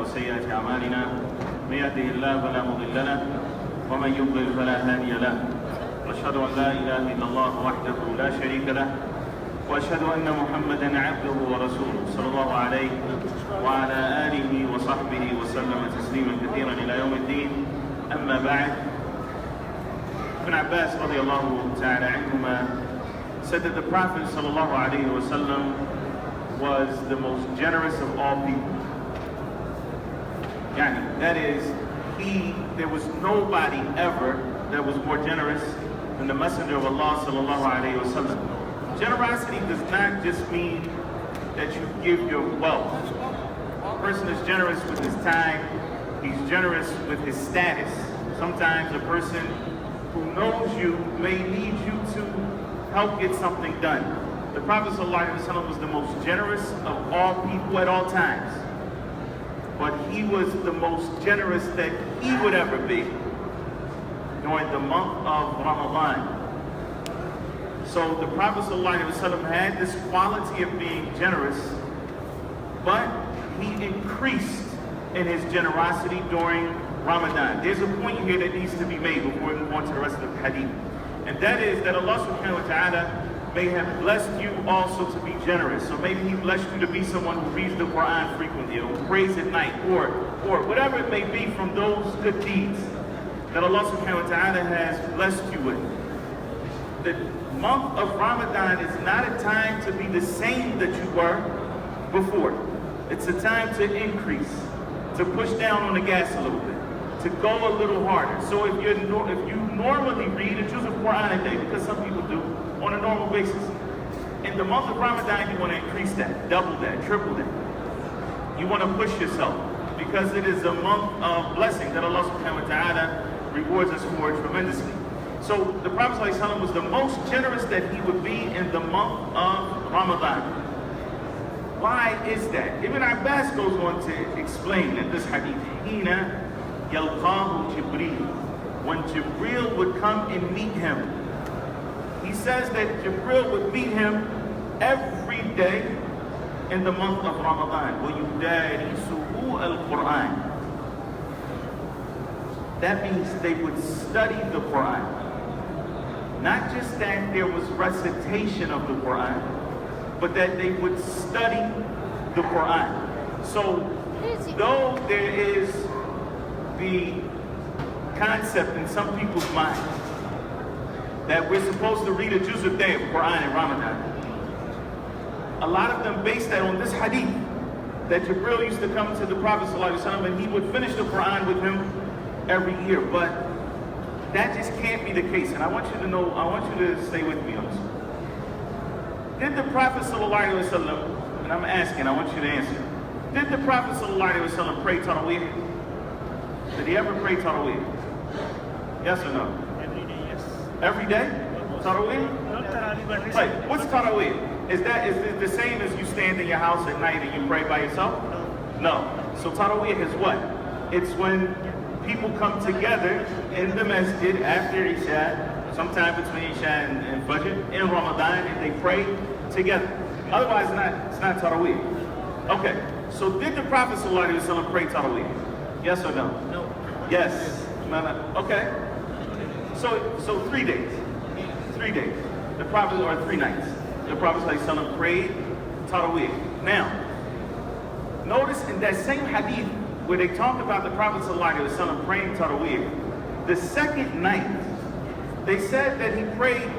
وسيئات أعمالنا من يهده الله فلا مضل له ومن يضلل فلا هادي له وأشهد أن لا إله إلا الله وحده لا شريك له وأشهد أن محمدا عبده ورسوله صلى الله عليه وعلى آله وصحبه وسلم تسليما كثيرا إلى يوم الدين. أما بعد, Ibn Abbas radiallahu ta'ala anhuma said that the Prophet sallallahu alayhi wa sallam was the most generous of all people. That is, there was nobody ever that was more generous than the Messenger of Allah sallallahu alayhi wa sallam. Generosity does not just mean that you give your wealth. A person is generous with his time, he's generous with his status. Sometimes a person who knows you may need you to help get something done. The Prophet ﷺ was the most generous of all people at all times. But he was the most generous that he would ever be during the month of Ramadan. So the Prophet ﷺ had this quality of being generous, but he increased in his generosity during Ramadan. There's a point here that needs to be made before we move on to the rest of the hadith. And that is that Allah subhanahu wa ta'ala may have blessed you also to be generous. So maybe he blessed you to be someone who reads the Quran frequently or prays at night or whatever it may be from those good deeds that Allah subhanahu wa ta'ala has blessed you with. The month of Ramadan is not a time to be the same that you were before. It's a time to increase, to push down on the gas a little bit, to go a little harder. So if you normally read a juz of Quran a day, because some people do on a normal basis, in the month of Ramadan you want to increase that, double that, triple that. You want to push yourself because it is a month of blessing that Allah subhanahu wa ta'ala rewards us for tremendously. So the Prophet ﷺ was the most generous that he would be in the month of Ramadan. Why is that? Ibn Abbas goes on to explain in this hadith, Hina yalqahu Jibreel, when Jibreel would come and meet him. He says that Jibreel would meet him every day in the month of Ramadan. وَيُدَارِسُهُ الْقُرْآنِ. That means they would study the Quran. Not just that there was recitation of the Quran, but that they would study the Quran. So, though there is the concept in some people's minds that we're supposed to read a juz a day of Quran in Ramadan, a lot of them base that on this hadith that Jibreel used to come to the Prophet ﷺ and he would finish the Quran with him every year. But that just can't be the case. And I want you to know, I want you to stay with me on this. Did the Prophet ﷺ, and I'm asking, I want you to answer, did the Prophet ﷺ pray Taraweeh? Did he ever pray Taraweeh? Yes or no? Every day, yes. Every day? Taraweeh? Not Taraweeh, but Right. What's Taraweeh? Is it the same as you stand in your house at night and you pray by yourself? No. So Taraweeh is what? It's when people come together in the Masjid after Isha, sometime between Isha and Fajr, in Ramadan, and they pray together. Otherwise, it's not Taraweeh. Okay. So did the Prophet ﷺ pray Taraweeh? Yes or no? No. Yes. No. Okay. So 3 days. 3 days. The Prophet, or 3 nights. The Prophet ﷺ prayed Taraweeh. Now, notice in that same hadith where they talk about the Prophet ﷺ praying Taraweeh, the second night, they said that he prayed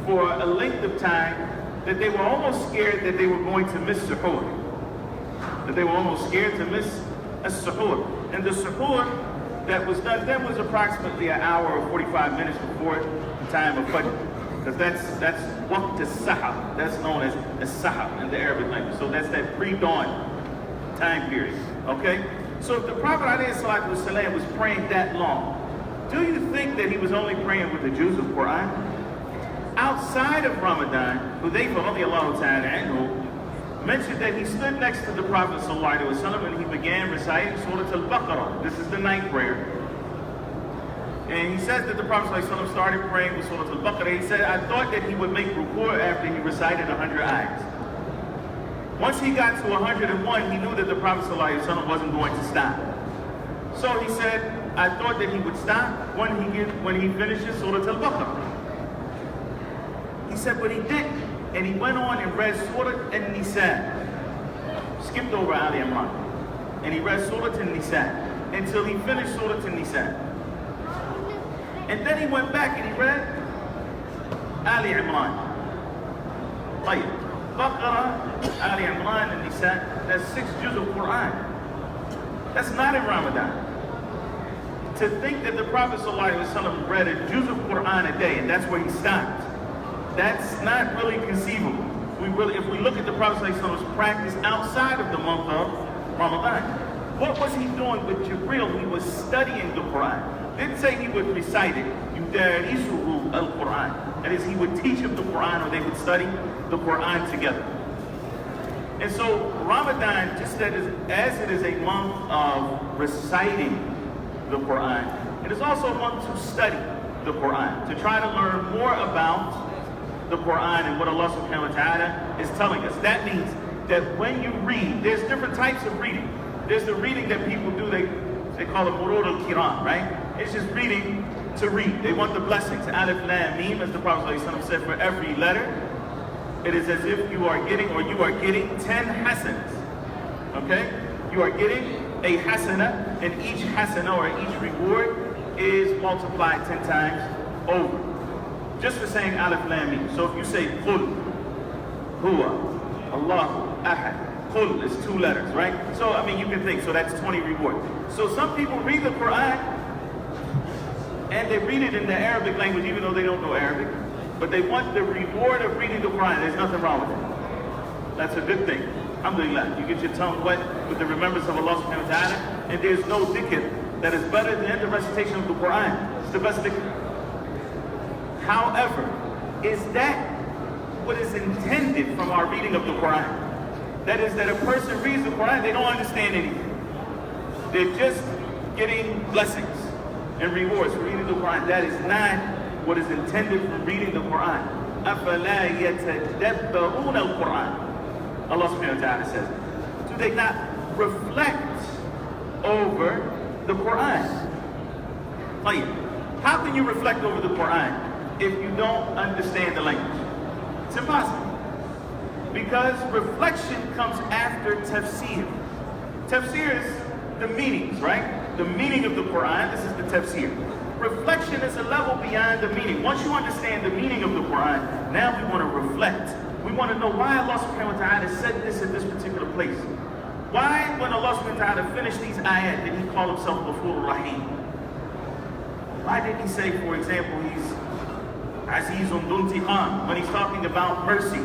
for a length of time that they were almost scared that they were going to miss suhoor. That they were almost scared to miss a suhoor. And the suhoor that was done then was approximately an hour or 45 minutes before the time of Fajr. Because that's waqt as-sahar. That's known as sahar in the Arabic language. So that's that pre-dawn time period. Okay? So if the Prophet ﷺ was praying that long, do you think that he was only praying with the juz of Quran? Outside of Ramadan, Hudayfa radiallahu ta'ala anhu mentioned that he stood next to the Prophet ﷺ and he began reciting Surah Al-Baqarah. This is the night prayer. And he says that the Prophet ﷺ started praying with Surah Al-Baqarah. He said, I thought that he would make ruku' after he recited 100 ayahs. Once he got to 101, he knew that the Prophet ﷺ wasn't going to stop. So he said, I thought that he would stop when he finishes Surah Al-Baqarah. He said, but he didn't. And he went on and read Surah An-Nisa. Skipped over Ali Imran. And he read Surah An-Nisa until he finished Surah An-Nisa. And then he went back and he read Ali Imran. Tayyib. Baqarah, Ali Imran, and Nisa, that's 6 juz of Quran. That's not in Ramadan. To think that the Prophet ﷺ read a juz of Quran a day and that's where he stopped, that's not really conceivable. If we look at the Prophet ﷺ's practice outside of the month of Ramadan, what was he doing with Jibreel? He was studying the Quran. Didn't say he would recite it. Yudarisuhu al-Quran. That is, he would teach him the Quran, or they would study the Quran together. And so Ramadan, just as it is a month of reciting the Quran, it is also a month to study the Quran, to try to learn more about the Quran and what Allah subhanahu wa ta'ala is telling us. That means that when you read, there's different types of reading. There's the reading that people do, they call it Murur al-Kiram, right? It's just reading to read. They want the blessings. Alif, Lam, Mim, as the Prophet ﷺ said, for every letter, it is as if you are getting 10 hasanas. Okay? You are getting a hasana, and each hasana or each reward is multiplied 10 times over. Just for saying Alif, Lam, Mim. So if you say Qul, Huwa, Allahu, Ahad, Qul is 2 letters, right? So, I mean, you can think, so that's 20 rewards. So some people read the Quran, and they read it in the Arabic language, even though they don't know Arabic. But they want the reward of reading the Quran. There's nothing wrong with it. That's a good thing. Alhamdulillah. You get your tongue wet with the remembrance of Allah subhanahu wa ta'ala, and there's no dhikr that is better than the recitation of the Quran. It's the best dhikr. However, is that what is intended from our reading of the Quran? That is, that a person reads the Quran, they don't understand anything. They're just getting blessings and rewards for reading the Quran. That is not what is intended from reading the Quran. أَفَلَا يَتَدَبَّرُونَ الْقُرْآنَ. Allah subhanahu wa ta'ala says, do they not reflect over the Quran? How can you reflect over the Quran if you don't understand the language? It's impossible. Because reflection comes after tafsir. Tafsir is the meanings, right? The meaning of the Quran, this is the tafsir. Reflection is a level beyond the meaning. Once you understand the meaning of the Quran, now we want to reflect. We want to know why Allah subhanahu wa ta'ala said this in this particular place. Why, when Allah subhanahu wa ta'ala finished these ayat, did he call himself Ghafur Rahim? Why did he say, for example, he's Azizun Duntiqam, when he's talking about mercy?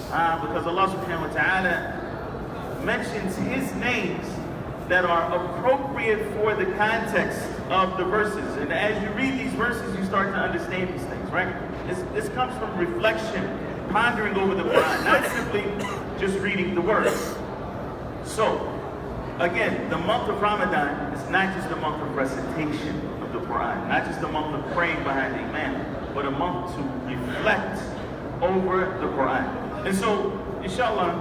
Because Allah subhanahu wa ta'ala mentions his names that are appropriate for the context of the verses. And as you read these verses, you start to understand these things, right? This comes from reflection, pondering over the Quran, not simply just reading the words. So, again, the month of Ramadan is not just the month of recitation of the Quran, not just the month of praying behind the Imam, but a month to reflect over the Quran. And so, inshallah,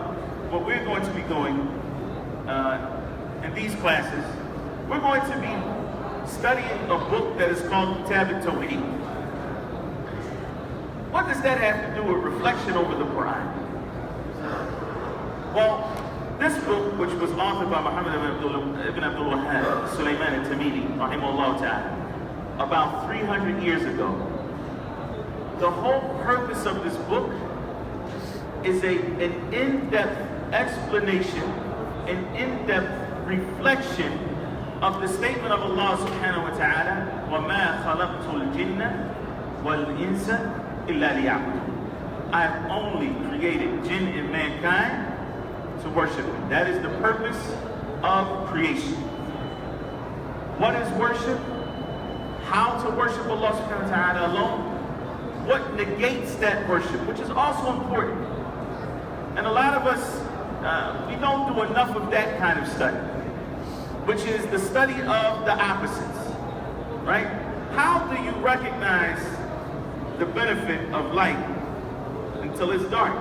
what we're going to be doing in these classes, we're going to be studying a book that is called Kitab al-Tawheed. What does that have to do with reflection over the Quran? Well, this book, which was authored by Muhammad ibn Abdul Wahhab, Sulaiman al-Tamimi, rahimahullah ta'ala, about 300 years ago, the whole purpose of this book is an in-depth explanation, an in-depth reflection of the statement of Allah subhanahu wa ta'ala, وَمَا خَلَقْتُ الْجِنَّ وَالْإِنسَ إِلَّا لِيَعْبُدُونَ. I have only created jinn and mankind to worship me. That is the purpose of creation. What is worship? How to worship Allah subhanahu wa ta'ala alone? What negates that worship, which is also important. And a lot of us, we don't do enough of that kind of study, which is the study of the opposites, right? How do you recognize the benefit of light until it's dark?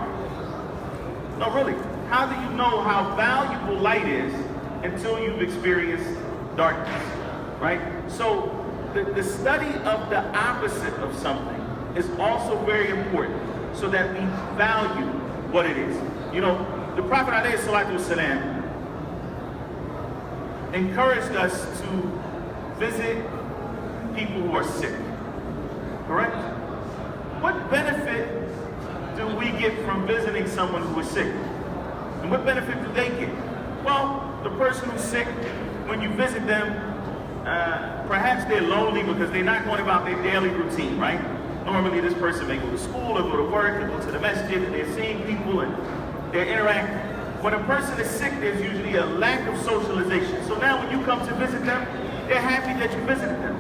No, really. How do you know how valuable light is until you've experienced darkness, right? So the study of the opposite of something is also very important so that we value what it is. You know, the Prophet ﷺ encouraged us to visit people who are sick, correct? What benefit do we get from visiting someone who is sick? And what benefit do they get? Well, the person who's sick, when you visit them, perhaps they're lonely because they're not going about their daily routine, right? Normally this person may go to school or go to work or go to the Masjid, and they're seeing people and they're interacting. When a person is sick, there's usually a lack of socialization. So now when you come to visit them, they're happy that you visited them.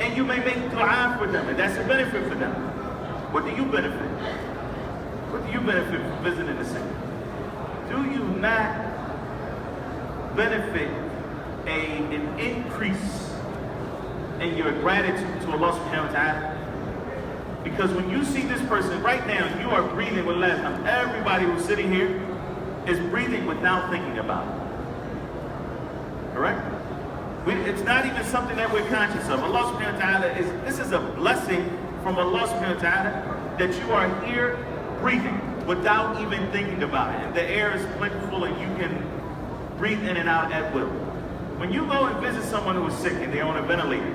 And you may make dua for them, and that's a benefit for them. What do you benefit? What do you benefit from visiting the sick? Do you not benefit an increase in your gratitude to Allah subhanahu wa ta'ala? Because when you see this person right now, you are breathing with last time. Everybody who's sitting here is breathing without thinking about it. Correct? It's not even something that we're conscious of. Allah subhanahu wa ta'ala this is a blessing from Allah subhanahu wa ta'ala that you are here breathing without even thinking about it. And the air is plentiful and you can breathe in and out at will. When you go and visit someone who is sick and they're on a ventilator,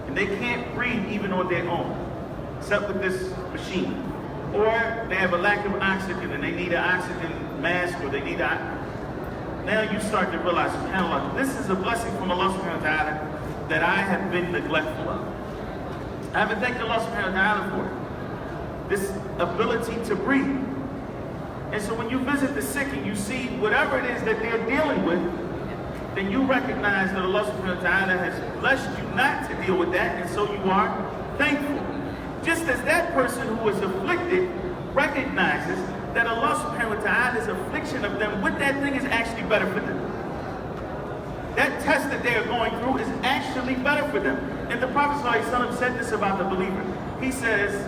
and they can't breathe even on their own, except with this machine, or they have a lack of oxygen and they need an oxygen mask, or they need now you start to realize, subhanAllah, this is a blessing from Allah subhanahu wa ta'ala that I have been neglectful of. I haven't thanked Allah subhanahu wa ta'ala for it. This ability to breathe. And so when you visit the sick and you see whatever it is that they're dealing with, then you recognize that Allah subhanahu wa ta'ala has blessed you not to deal with that, and so you are thankful. Just as that person who is afflicted recognizes that Allah subhanahu wa ta'ala's affliction of them with that thing is actually better for them. That test that they are going through is actually better for them. And the Prophet ﷺ said this about the believer. He says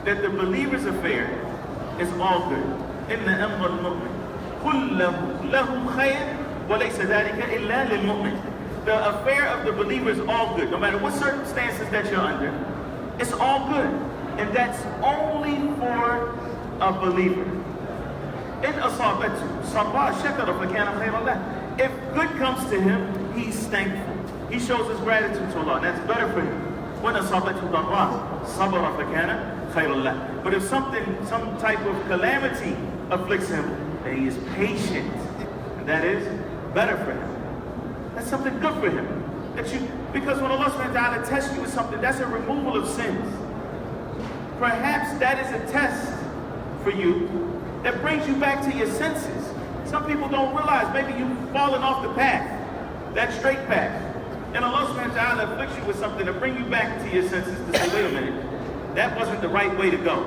that the believer's affair is all good. Inna amra al-mu'min kullahu lahu khayr wa laysa dhalika illa lil-mu'min. The affair of the believer is all good. No matter what circumstances that you're under, it's all good. And that's only for a believer. In asabatu sabah shakara fa kana khayran lah. If good comes to him, he's thankful. He shows his gratitude to Allah. That's better for him. When asabatu darra sabara fa kana khayran lah. But if some type of calamity afflicts him, then he is patient. And that is better for him. That's something good for him. Because when Allah subhanahu wa ta'ala tests you with something, that's a removal of sins. Perhaps that is a test for you that brings you back to your senses. Some people don't realize maybe you've fallen off the path, that straight path. And Allah subhanahu wa ta'ala afflicts you with something to bring you back to your senses to say, wait a minute, that wasn't the right way to go.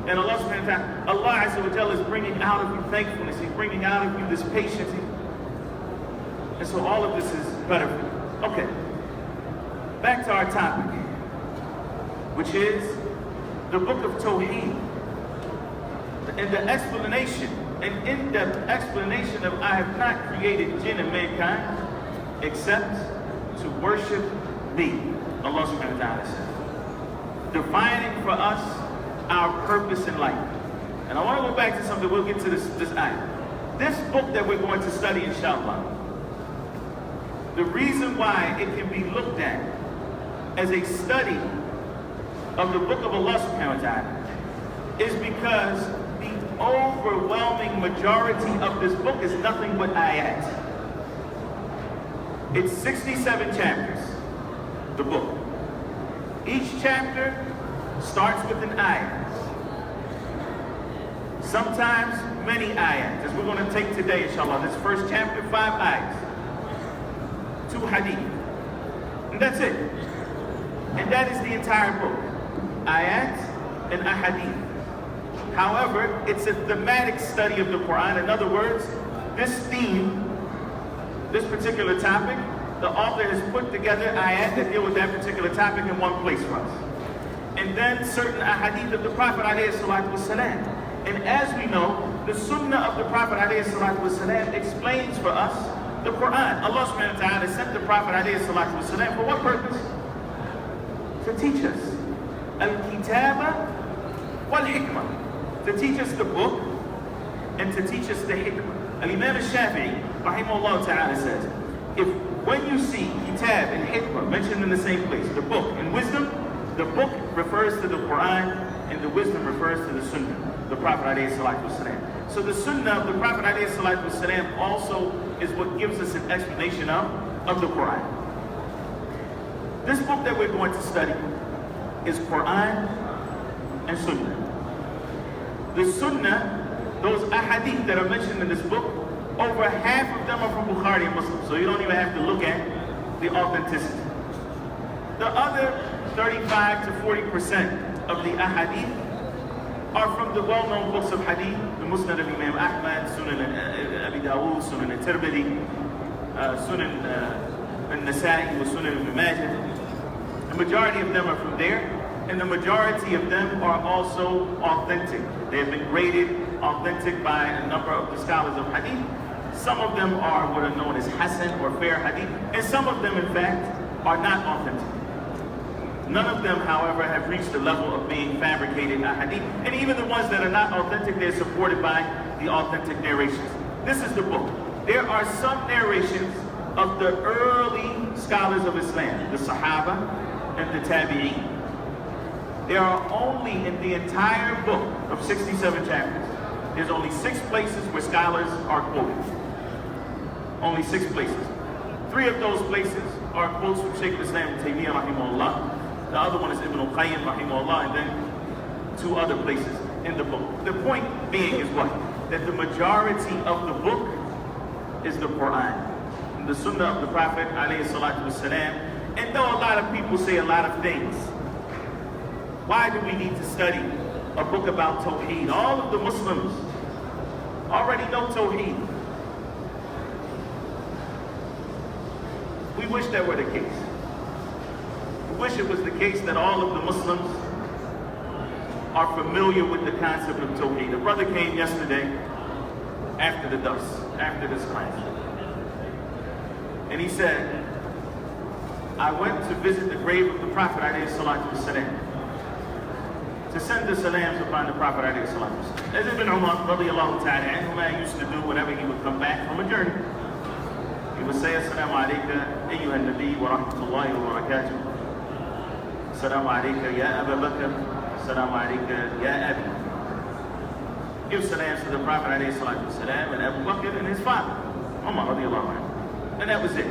And Allah subhanahu wa ta'ala, Allah azza wa jalla is bringing out of you thankfulness. He's bringing out of you this patience. And so all of this is better for you. Okay, back to our topic, which is the book of Tawheed. And the explanation, an in-depth explanation of I have not created jinn and mankind except to worship me, Allah subhanahu wa ta'ala says. Defining for us our purpose in life. And I want to go back to something, we'll get to this ayah. This book that we're going to study, inshallah, the reason why it can be looked at as a study of the book of Allah subhanahu wa ta'ala is because the overwhelming majority of this book is nothing but ayat. It's 67 chapters, the book. Each chapter starts with an ayat. Sometimes many ayat, as we're going to take today, inshallah. This first chapter, 5 ayats. 2 hadith. And that's it. And that is the entire book. Ayat and ahadith. However, it's a thematic study of the Quran. In other words, this theme, this particular topic, the author has put together ayat that deal with that particular topic in one place for us. And then certain ahadith of the Prophet ﷺ. And as we know, the sunnah of the Prophet ﷺ explains for us the Quran. Allah subhanahu wa ta'ala sent the Prophet ﷺ for what purpose? To teach us. Al-Kitaba wal-Hikmah. To teach us the book and to teach us the Hikmah. Al-Imam al-Shafi'i, rahimahullah ta'ala, says, if when you see Kitab and Hikmah mentioned in the same place, the book and wisdom, the book refers to the Quran and the wisdom refers to the Sunnah, the Prophet ﷺ. So the Sunnah of the Prophet ﷺ also is what gives us an explanation of the Quran. This book that we're going to study is Quran and Sunnah. The Sunnah, those ahadith that are mentioned in this book, over half of them are from Bukhari and Muslim, so you don't even have to look at the authenticity. The other 35 to 40% of the ahadith are from the well-known books of hadith, the Musnad of Imam Ahmad, Sunan Abi Dawud, Sunan al-Tirmidhi, Sunan al-Nasa'i, Sunan Ibn Majah. The majority of them are from there, and the majority of them are also authentic. They have been graded authentic by a number of the scholars of hadith. Some of them are what are known as Hasan or fair hadith, and some of them, in fact, are not authentic. None of them, however, have reached the level of being fabricated hadith. And even the ones that are not authentic, they're supported by the authentic narrations. This is the book. There are some narrations of the early scholars of Islam, the Sahaba and the Tabi'een. There are only in the entire book of 67 chapters, there's only 6 places where scholars are quoted. Only 6 places. 3 of those places are quotes from Shaykh Islam Taymiyyah rahimahullah. The other one is Ibn al-Qayyim rahimahullah, and then 2 other places in the book. The point being is what? That the majority of the book is the Quran, the Sunnah of the Prophet alayhi salatu wasalam. And though a lot of people say a lot of things, why do we need to study a book about Tawheed? All of the Muslims already know Tawheed. We wish that were the case. We wish it was the case that all of the Muslims are familiar with the concept of Tawheed. A brother came yesterday after the dars, after this class, and he said, I went to visit the grave of the Prophet alayhi salatu wasalam, to send the salams upon the Prophet alayhi salatu wasalam. As Ibn Umar radiyallahu ta'ala anhuma used to do whenever he would come back from a journey. He would say, Assalamu alayka ayyuha nabi wa rahmatullahi wa barakatuh. Assalamu alayka ya Abu Bakr. Assalamu alayka ya Abi. Give salams to the Prophet alayhi salatu wasalam and Abu Bakr and his father, Umar radiyallahu anhu. And that was it.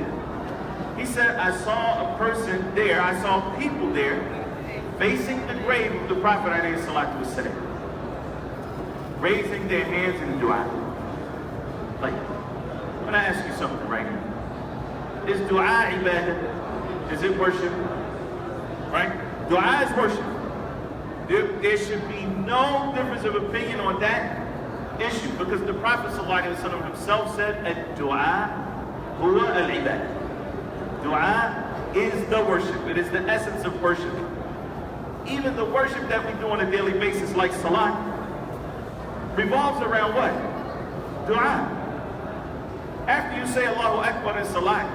He said, I saw a person there, I saw people there facing the grave of the Prophet alayhi salatu wasalam, raising their hands in dua. Like, I'm gonna ask you something right now. Is dua ibadah? Is it worship? Right? Dua is worship. There should be no difference of opinion on that issue, because the Prophet ﷺ himself said, ad-dua huwa al-ibadah. Dua is the worship. It is the essence of worship. Even the worship that we do on a daily basis, like salat, revolves around what? Dua. After you say Allahu Akbar in salat,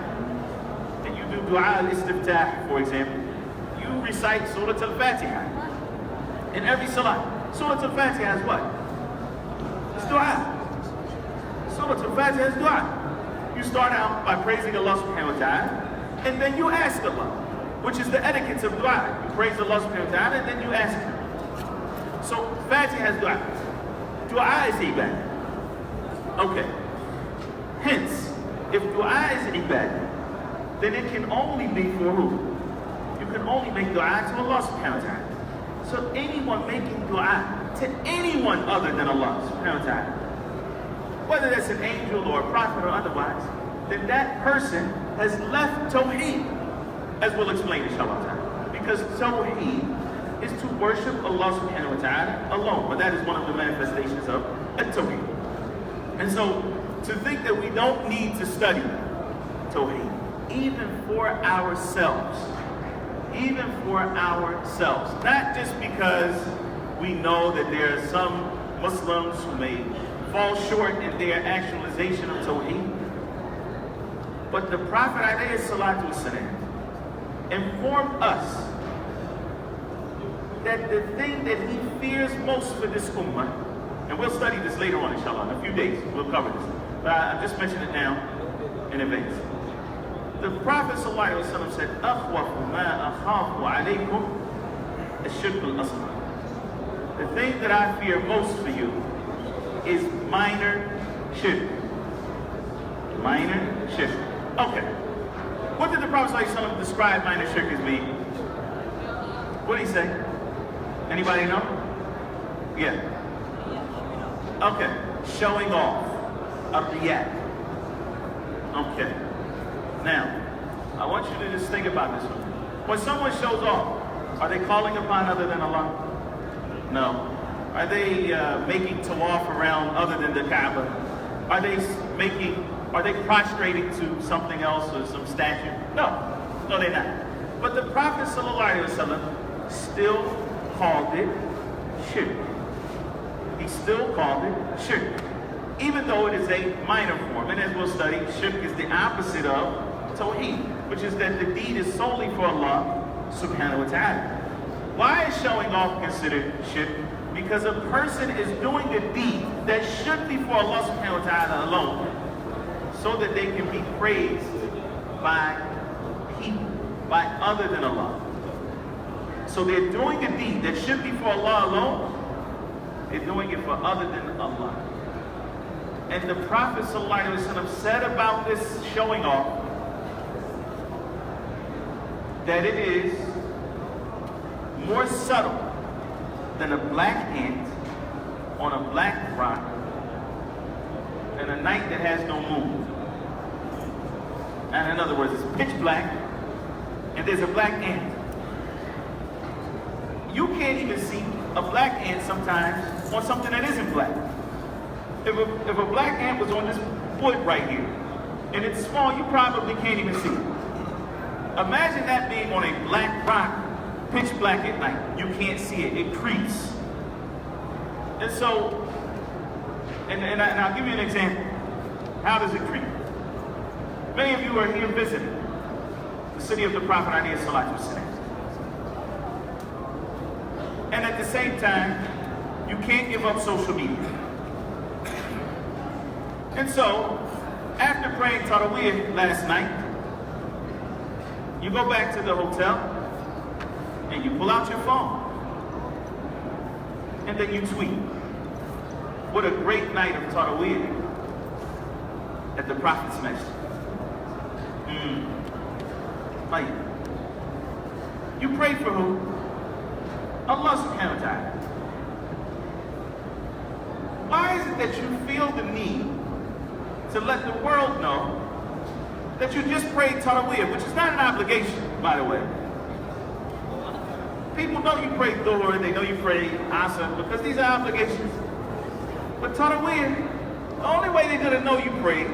and you do dua al-istiftah, for example, you recite Surah Al-Fatiha. In every salat, Surah Al-Fatiha is what? It's dua. Surah Al-Fatiha is dua. You start out by praising Allah subhanahu wa ta'ala, and then you ask Allah, which is the etiquette of dua. You praise Allah subhanahu wa ta'ala, and then you ask Him. So, Fatiha is dua. Dua is ibadah. Okay. Hence, if dua is ibadah, then it can only be for who? You can only make dua to Allah subhanahu wa ta'ala. So anyone making dua to anyone other than Allah subhanahu wa ta'ala, whether that's an angel or a prophet or otherwise, then that person has left Tawheed, as we'll explain inshallah. Because Tawheed is to worship Allah subhanahu wa ta'ala alone. But that is one of the manifestations of Tawheed. And so, to think that we don't need to study Tawheed, even for ourselves, not just because we know that there are some Muslims who may fall short in their actualization of Tawheed. But the Prophet ﷺ informed us that the thing that he fears most for this ummah, and we'll study this later on, inshallah, in a few days, we'll cover this. But I just mentioned it now in advance. The Prophet ﷺ said, أَخْوَفُ مَا أَخَافُ عَلَيْكُمْ الشِّرْكُ الْأَصْغَرُ. The thing that I fear most for you is minor shirk. Minor shirk. Okay. What did the Prophet ﷺ describe minor shirk as being? What did he say? Anybody know? Yeah. Okay. Showing off. A react. Okay. Now, I want you to just think about this one. When someone shows off, are they calling upon other than Allah? No. Are they making tawaf around other than the Kaaba? Are they prostrating to something else or some statue? No. No, they're not. But the Prophet ﷺ still called it shirk. He still called it shirk, even though it is a minor form. And as we'll study, shirk is the opposite of tawheed, which is that the deed is solely for Allah subhanahu wa ta'ala. Why is showing off considered shirk? Because a person is doing a deed that should be for Allah subhanahu wa ta'ala alone, so that they can be praised by people, by other than Allah. So they're doing a deed that should be for Allah alone, they're doing it for other than Allah. And the Prophet ﷺ said about this showing off that it is more subtle than a black ant on a black rock and a night that has no moon. And in other words, it's pitch black and there's a black ant. You can't even see a black ant sometimes on something that isn't black. If a black ant was on this wood right here and it's small, you probably can't even see it. Imagine that being on a black rock, pitch black at night. You can't see it. It creeps. And so, and I'll give you an example. How does it creep? Many of you are here visiting the city of the Prophet ﷺ. And at the same time, you can't give up social media. And so, after praying Taraweeh last night, you go back to the hotel and you pull out your phone and then you tweet. What a great night of Taraweeh at the Prophet's Masjid. You pray for who? Allah subhanahu wa ta'ala. Why is it that you feel the need to let the world know that you just prayed Taraweeh, which is not an obligation, by the way? People know you pray Dhuhr, they know you pray Asr, because these are obligations. But Taraweeh, the only way they're going to know you prayed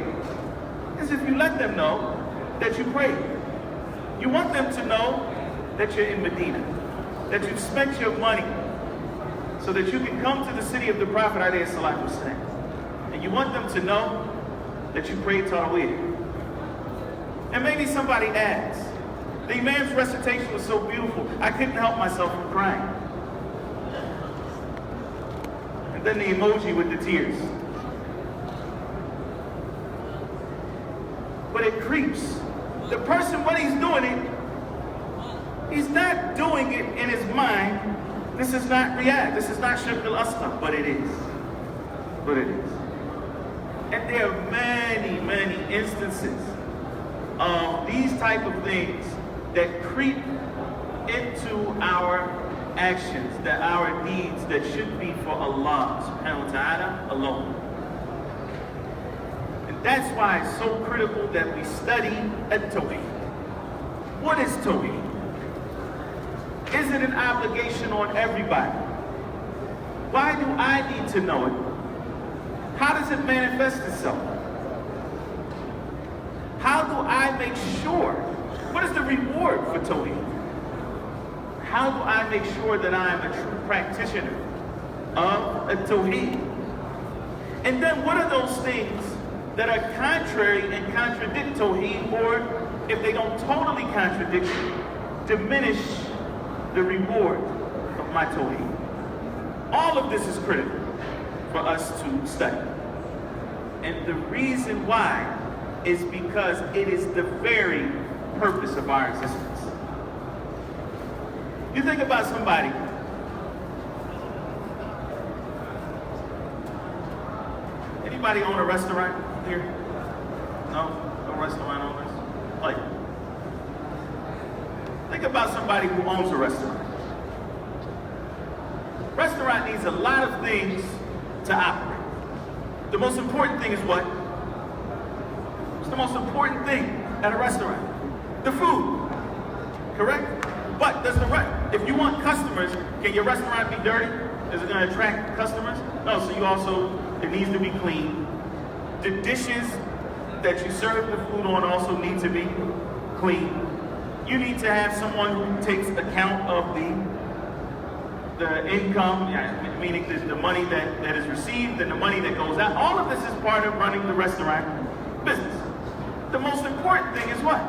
is if you let them know that you prayed. You want them to know that you're in Medina, that you've spent your money so that you can come to the city of the Prophet ﷺ. And you want them to know that you prayed Taraweeh. And maybe somebody asks, the Imam's recitation was so beautiful, I couldn't help myself from crying. And then the emoji with the tears. But it creeps. The person, when he's doing it, he's not doing it in his mind. This is not riyad. This is not shirk al-asghar, but it is. But it is. And there are many, many instances of these type of things that creep into our actions, that our deeds that should be for Allah subhanahu wa ta'ala alone. And that's why it's so critical that we study at-Tawheed. What is Tawheed? Is it an obligation on everybody? Why do I need to know it? How does it manifest itself? How do I make sure? What is the reward for Tawheed? How do I make sure that I am a true practitioner of a tawheed. And then what are those things that are contrary and contradict tawheed, or if they don't totally contradict it, diminish the reward of my tawheed? All of this is critical for us to study. And the reason why is because it is the very purpose of our existence. You think about somebody. Anybody own a restaurant here? No? No restaurant owners? Like, think about somebody who owns a restaurant. Restaurant needs a lot of things to operate. The most important thing is what? What's the most important thing at a restaurant? The food, correct? But if you want customers, can your restaurant be dirty? Is it going to attract customers? No, so it needs to be clean. The dishes that you serve the food on also need to be clean. You need to have someone who takes account of the income, meaning the money that is received and the money that goes out. All of this is part of running the restaurant business. The most important thing is what?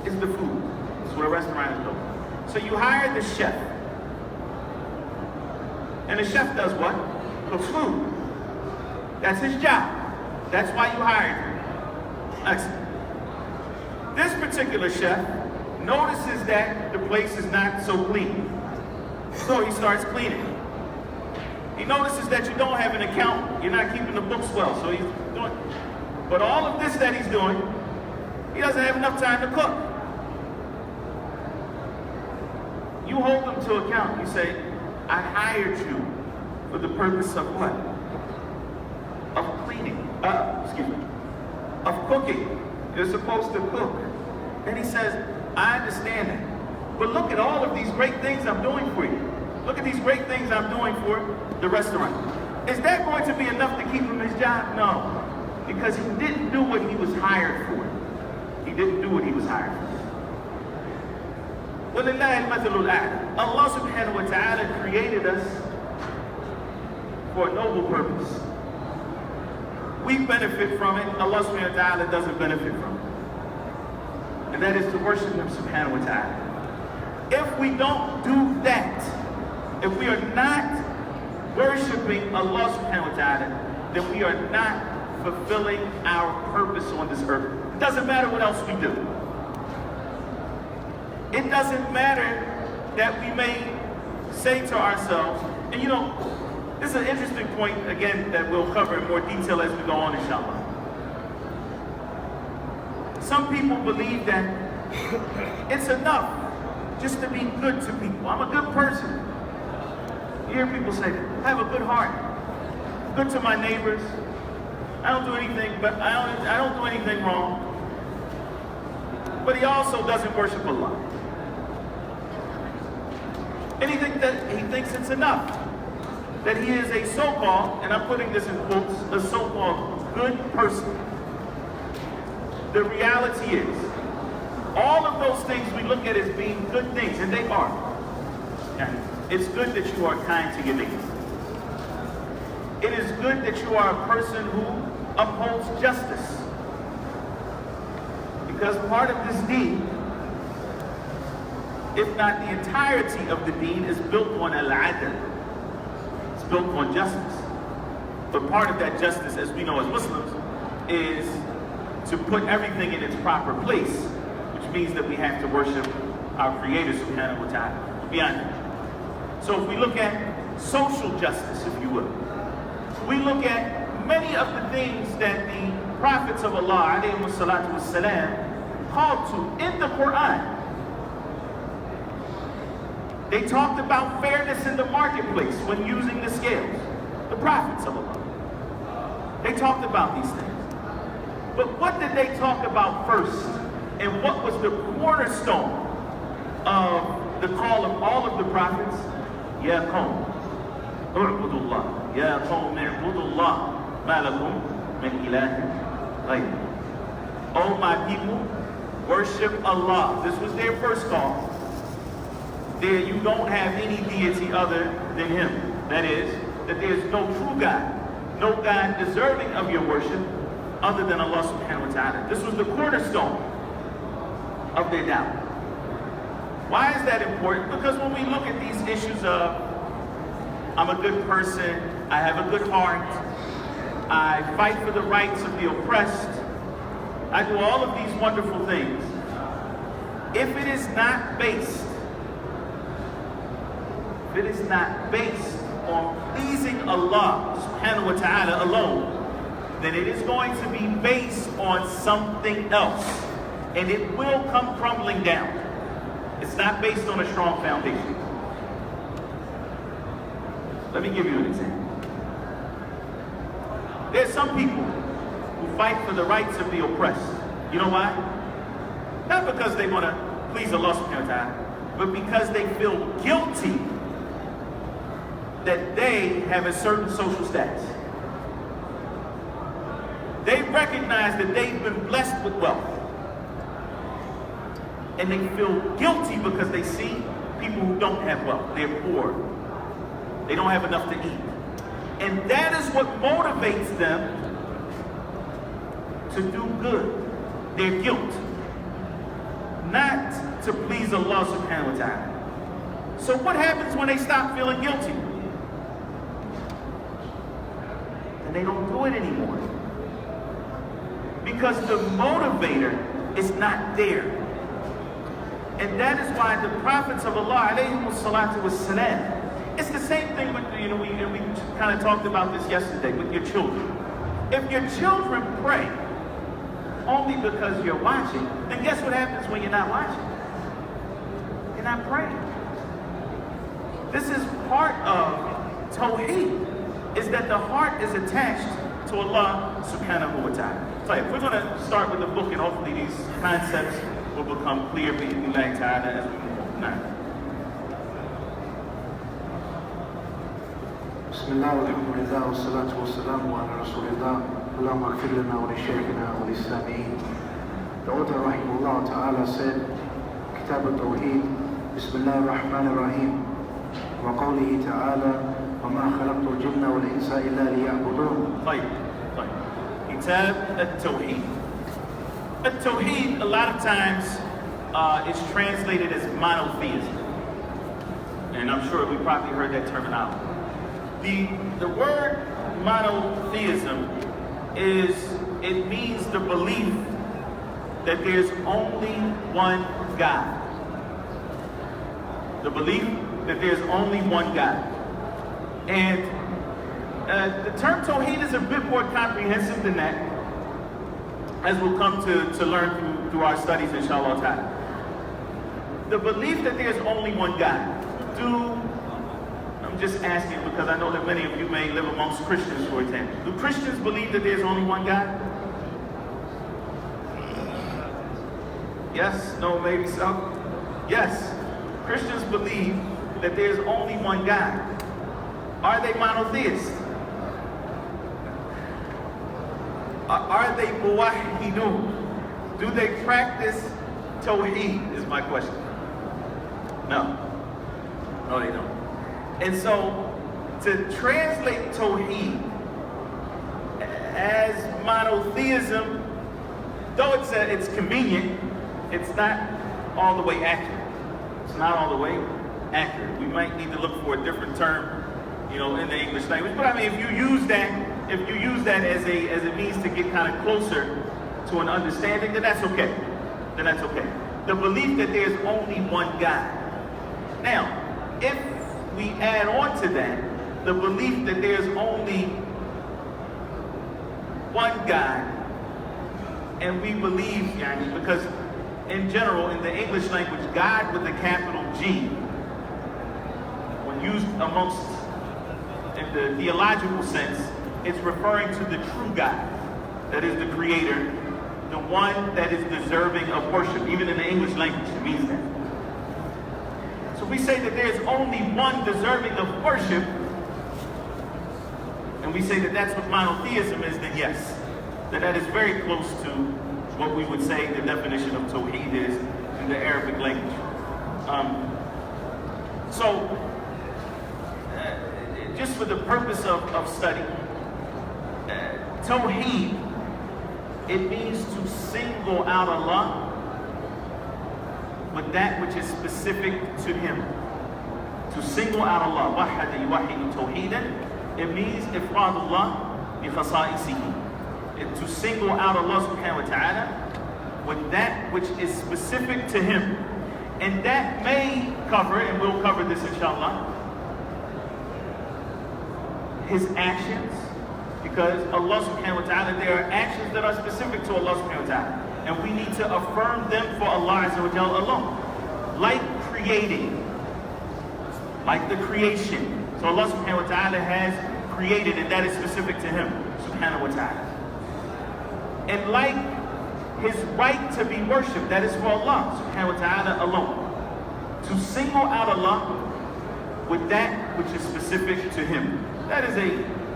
Is the food. That's what a restaurant is built. So you hire the chef. And the chef does what? Cooks food. That's his job. That's why you hired him. Excellent. This particular chef notices that the place is not so clean. So he starts cleaning. He notices that you don't have an account. You're not keeping the books well. So he's doing. But all of this that he's doing, he doesn't have enough time to cook. You hold him to account. You say, I hired you for the purpose of what? Of cleaning. Of cooking. You're supposed to cook. And he says, I understand that. But look at all of these great things I'm doing for you. Look at these great things I'm doing for the restaurant. Is that going to be enough to keep him his job? No. Because he didn't do what he was hired for. He didn't do what he was hired for. Allah subhanahu wa ta'ala created us for a noble purpose. We benefit from it. Allah subhanahu wa ta'ala doesn't benefit from it. And that is to worship Him subhanahu wa ta'ala. If we don't do that, if we are not worshiping Allah subhanahu wa ta'ala, then we are not fulfilling our purpose on this earth. It doesn't matter what else we do. It doesn't matter that we may say to ourselves, and this is an interesting point, again, that we'll cover in more detail as we go on, inshallah. Some people believe that it's enough just to be good to people. I'm a good person. You hear people say that. I have a good heart. Good to my neighbors. I don't do anything, but I don't do anything wrong. But he also doesn't worship Allah. And he thinks it's enough that he is a so-called, and I'm putting this in quotes, a so-called good person. The reality is, all of those things we look at as being good things, and they are. It's good that you are kind to your neighbor. It is good that you are a person who upholds justice. Because part of this deen, if not the entirety of the deen, is built on al-adl. It's built on justice. But part of that justice, as we know as Muslims, is to put everything in its proper place, which means that we have to worship our Creator subhanahu wa ta'ala. Beyond that. So if we look at social justice, if you will, we look at many of the things that the prophets of Allah, alayhi salatu wassalam, called to in the Quran. They talked about fairness in the marketplace when using the scales. The prophets of Allah. They talked about these things. But what did they talk about first? And what was the cornerstone of the call of all of the prophets? Ya qawm, u'budullah. Ya qawm, u'budullah. Ma lakum min ilahin ghayr. Oh my people, worship Allah. This was their first call. There you don't have any deity other than Him. That is, that there is no true God, no God deserving of your worship other than Allah subhanahu wa ta'ala. This was the cornerstone of their doubt. Why is that important? Because when we look at these issues of, I'm a good person, I have a good heart, I fight for the rights of the oppressed, I do all of these wonderful things. If it is not based on pleasing Allah subhanahu wa ta'ala alone, then it is going to be based on something else. And it will come crumbling down. It's not based on a strong foundation. Let me give you an example. There's some people who fight for the rights of the oppressed. You know why? Not because they want to please Allah subhanahu wa ta'ala, but because they feel guilty that they have a certain social status. They recognize that they've been blessed with wealth. And they feel guilty because they see people who don't have wealth. They're poor. They don't have enough to eat. And that is what motivates them to do good. Their guilt. Not to please Allah subhanahu wa ta'ala. So what happens when they stop feeling guilty? And they don't do it anymore. Because the motivator is not there. And that is why the prophets of Allah, alayhimus salatu wassalam, it's the same thing with, we kind of talked about this yesterday with your children. If your children pray only because you're watching, then guess what happens when you're not watching? You're not praying. This is part of Tawheed, is that the heart is attached to Allah subhanahu wa ta'ala. So we're going to start with the book, and hopefully these concepts will become clear as we move on. Now. بسم الله والحمد لله والصلاة والسلام على رسول الله اللهم اغفر لنا ولشيخنا وللسامعين. The author rahimahullah ta'ala said, Kitab al-Tawheed, بسم الله الرحمن الرحيم وقوله تعالى وما خلقت الجن والإنس إلا ليعبدون. طيب. Kitab al-Tawheed. Al-Tawheed a lot of times is translated as monotheism. And I'm sure we probably heard that terminology. The word monotheism it means the belief that there's only one God. The belief that there's only one God. And the term Tawheed is a bit more comprehensive than that, as we'll come to learn through our studies, inshallah ta'ala. The belief that there's only one God. I'm just asking because I know that many of you may live amongst Christians, for example. Do Christians believe that there's only one God? Yes? No? Maybe so? Yes. Christians believe that there's only one God. Are they monotheists? Are they muwahhidun? Do they practice Tawheed, is my question. No. No, they don't. And so, to translate Tawheed as monotheism, though it's convenient, it's not all the way accurate. It's not all the way accurate. We might need to look for a different term, in the English language. But I mean, if you use that as a means to get kind of closer to an understanding, then that's okay. The belief that there's only one God. Now, if we add on to that the belief that there's only one God, and we believe, because in general, in the English language, God with a capital G, when used in the theological sense, it's referring to the true God, that is the Creator, the one that is deserving of worship. Even in the English language, it means that. So we say that there's only one deserving of worship, and we say that that's what monotheism is, then yes, that is very close to what we would say the definition of Tawheed is in the Arabic language. just for the purpose of study. Tawheed, it means to single out Allah with that which is specific to Him. To single out Allah. وَحَدَ يُوَحِدُ تَوْحِيدًا. It means إِفْرَادُ اللَّهِ بِخَصَائِصِهِ. To single out Allah subhanahu wa ta'ala with that which is specific to Him. And that may cover, and we'll cover this inshallah, His actions, because Allah subhanahu wa ta'ala, there are actions that are specific to Allah subhanahu wa ta'ala. And we need to affirm them for Allah azza wa jalla alone. Like creating, like the creation. So Allah subhanahu wa ta'ala has created, and that is specific to Him subhanahu wa ta'ala. And like His right to be worshipped, that is for Allah subhanahu wa ta'ala alone. To single out Allah with that which is specific to Him. That is a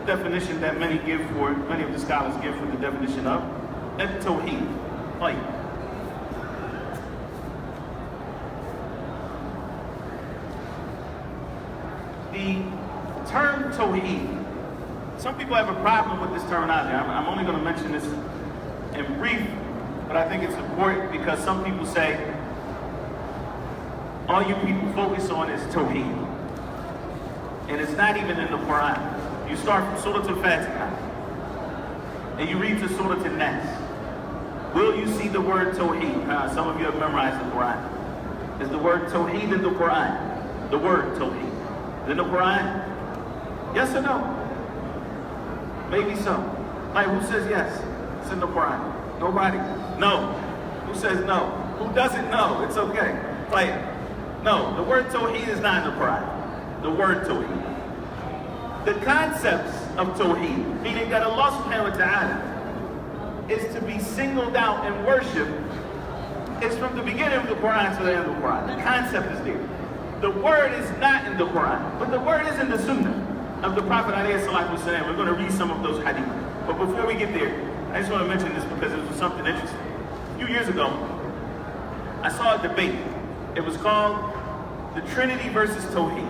definition that many of the scholars give for the definition of at-tawheed. Like, the term tawheed, some people have a problem with this terminology. I'm only going to mention this in brief, but I think it's important because some people say, all you people focus on is tawheed. And it's not even in the Quran. You start from Surah Al-Fatiha, and you read to Surah Al-Nas. Will you see the word tawheed? Some of you have memorized the Quran. Is the word tawheed in the Quran? The word tawheed. Is in the Quran? Yes or no? Maybe so. Like, who says yes? It's in the Quran. Nobody? No. Who says no? Who doesn't know? It's okay. Like, no, the word tawheed is not in the Quran. The word tawheed. The concepts of tawheed, meaning that Allah subhanahu wa ta'ala is to be singled out and worshipped, is from the beginning of the Quran to the end of the Quran. The concept is there. The word is not in the Quran, but the word is in the Sunnah of the Prophet alayhi salatu wasalam. We're going to read some of those hadith. But before we get there, I just want to mention this because it was something interesting. A few years ago, I saw a debate. It was called the Trinity versus Tawheed.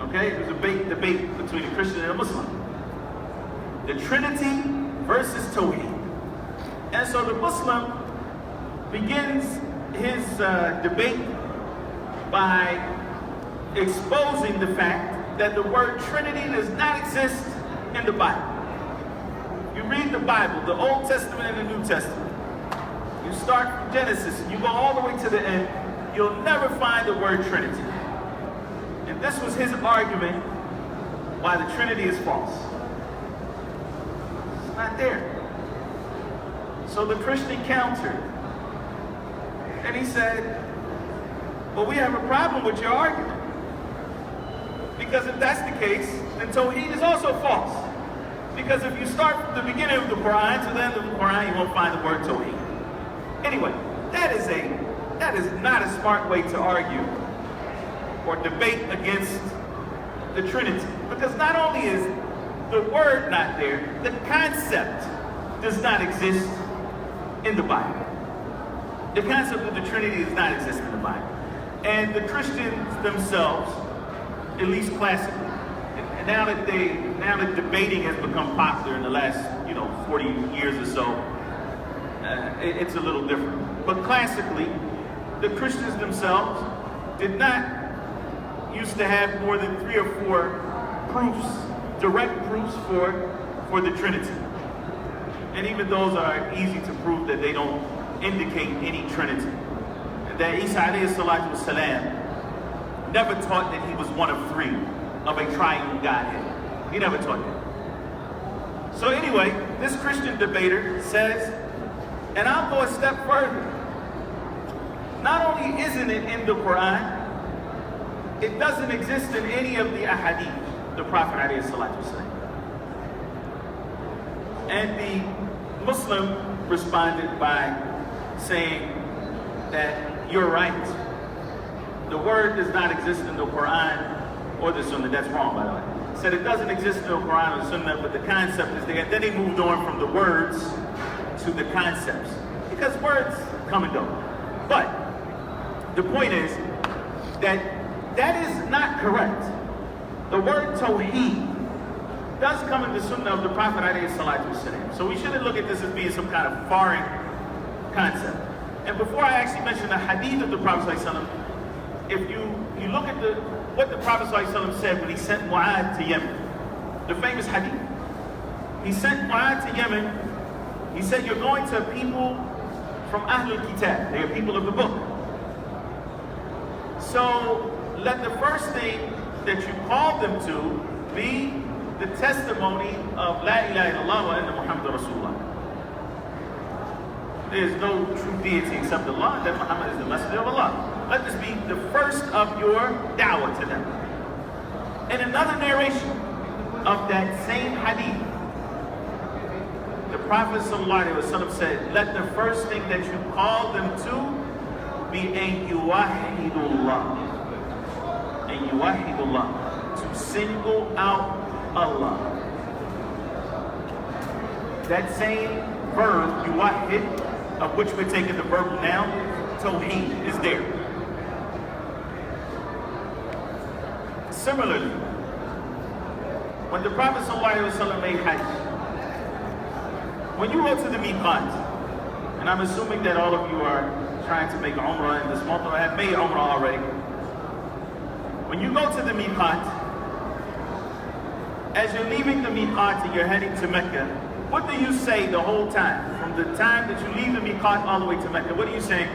Okay, it was a debate between a Christian and a Muslim. The Trinity versus Tawheed. And so the Muslim begins his debate by exposing the fact that the word Trinity does not exist in the Bible. You read the Bible, the Old Testament and the New Testament. You start from Genesis and you go all the way to the end, you'll never find the word Trinity. And this was his argument why the Trinity is false. It's not there. So the Christian countered. And he said, well, we have a problem with your argument. Because if that's the case, then Tawheed is also false. Because if you start from the beginning of the Quran to the end of the Quran, you won't find the word Tawheed. Anyway, that is not a smart way to argue or debate against the Trinity. Because not only is the word not there, the concept does not exist in the Bible. The concept of the Trinity does not exist in the Bible. And the Christians themselves, at least classically, and now that debating has become popular in the last 40 years or so, it's a little different. But classically, the Christians themselves did not used to have more than 3 or 4 proofs, direct proofs for the Trinity. And even those are easy to prove that they don't indicate any Trinity. That Isa alayhi salatu wasalam never taught that he was one of 3 of a triune Godhead. He never taught that. So anyway, this Christian debater says, and I'll go a step further. Not only isn't it in the Quran, it doesn't exist in any of the ahadith, the Prophet alayhi salatu wasalam. And the Muslim responded by saying that you're right. The word does not exist in the Quran or the Sunnah. That's wrong, by the way. Said it doesn't exist in the Quran or the Sunnah, but the concept is there. Then he moved on from the words to the concepts, because words come and go. But the point is that is not correct. The word tawheed does come in the sunnah of the Prophet ﷺ. So we shouldn't look at this as being some kind of foreign concept. And before I actually mention the hadith of the Prophet ﷺ, if you look at what the Prophet ﷺ said when he sent Mu'adh to Yemen, the famous hadith. He sent Mu'adh to Yemen. He said, you're going to people from Ahlul Kitab. They are people of the book. So let the first thing that you call them to be the testimony of La ilaha illallah wa anna Muhammad Rasulullah. There is no true deity except Allah, and that Muhammad is the messenger of Allah. Let this be the first of your da'wah to them. In another narration of that same hadith, the Prophet ﷺ said, let the first thing that you call them to be an yuwahidullah. An yuwahidullah. To single out Allah. That same verb, yuwahid, of which we're taking the verb now, tawheed, is there. Similarly, when the Prophet ﷺ made Hajj, when you go to the miqat, and I'm assuming that all of you are trying to make Umrah in this month, or have made Umrah already. When you go to the miqat, as you're leaving the miqat and you're heading to Mecca, what do you say the whole time? From the time that you leave the miqat all the way to Mecca, what are you saying?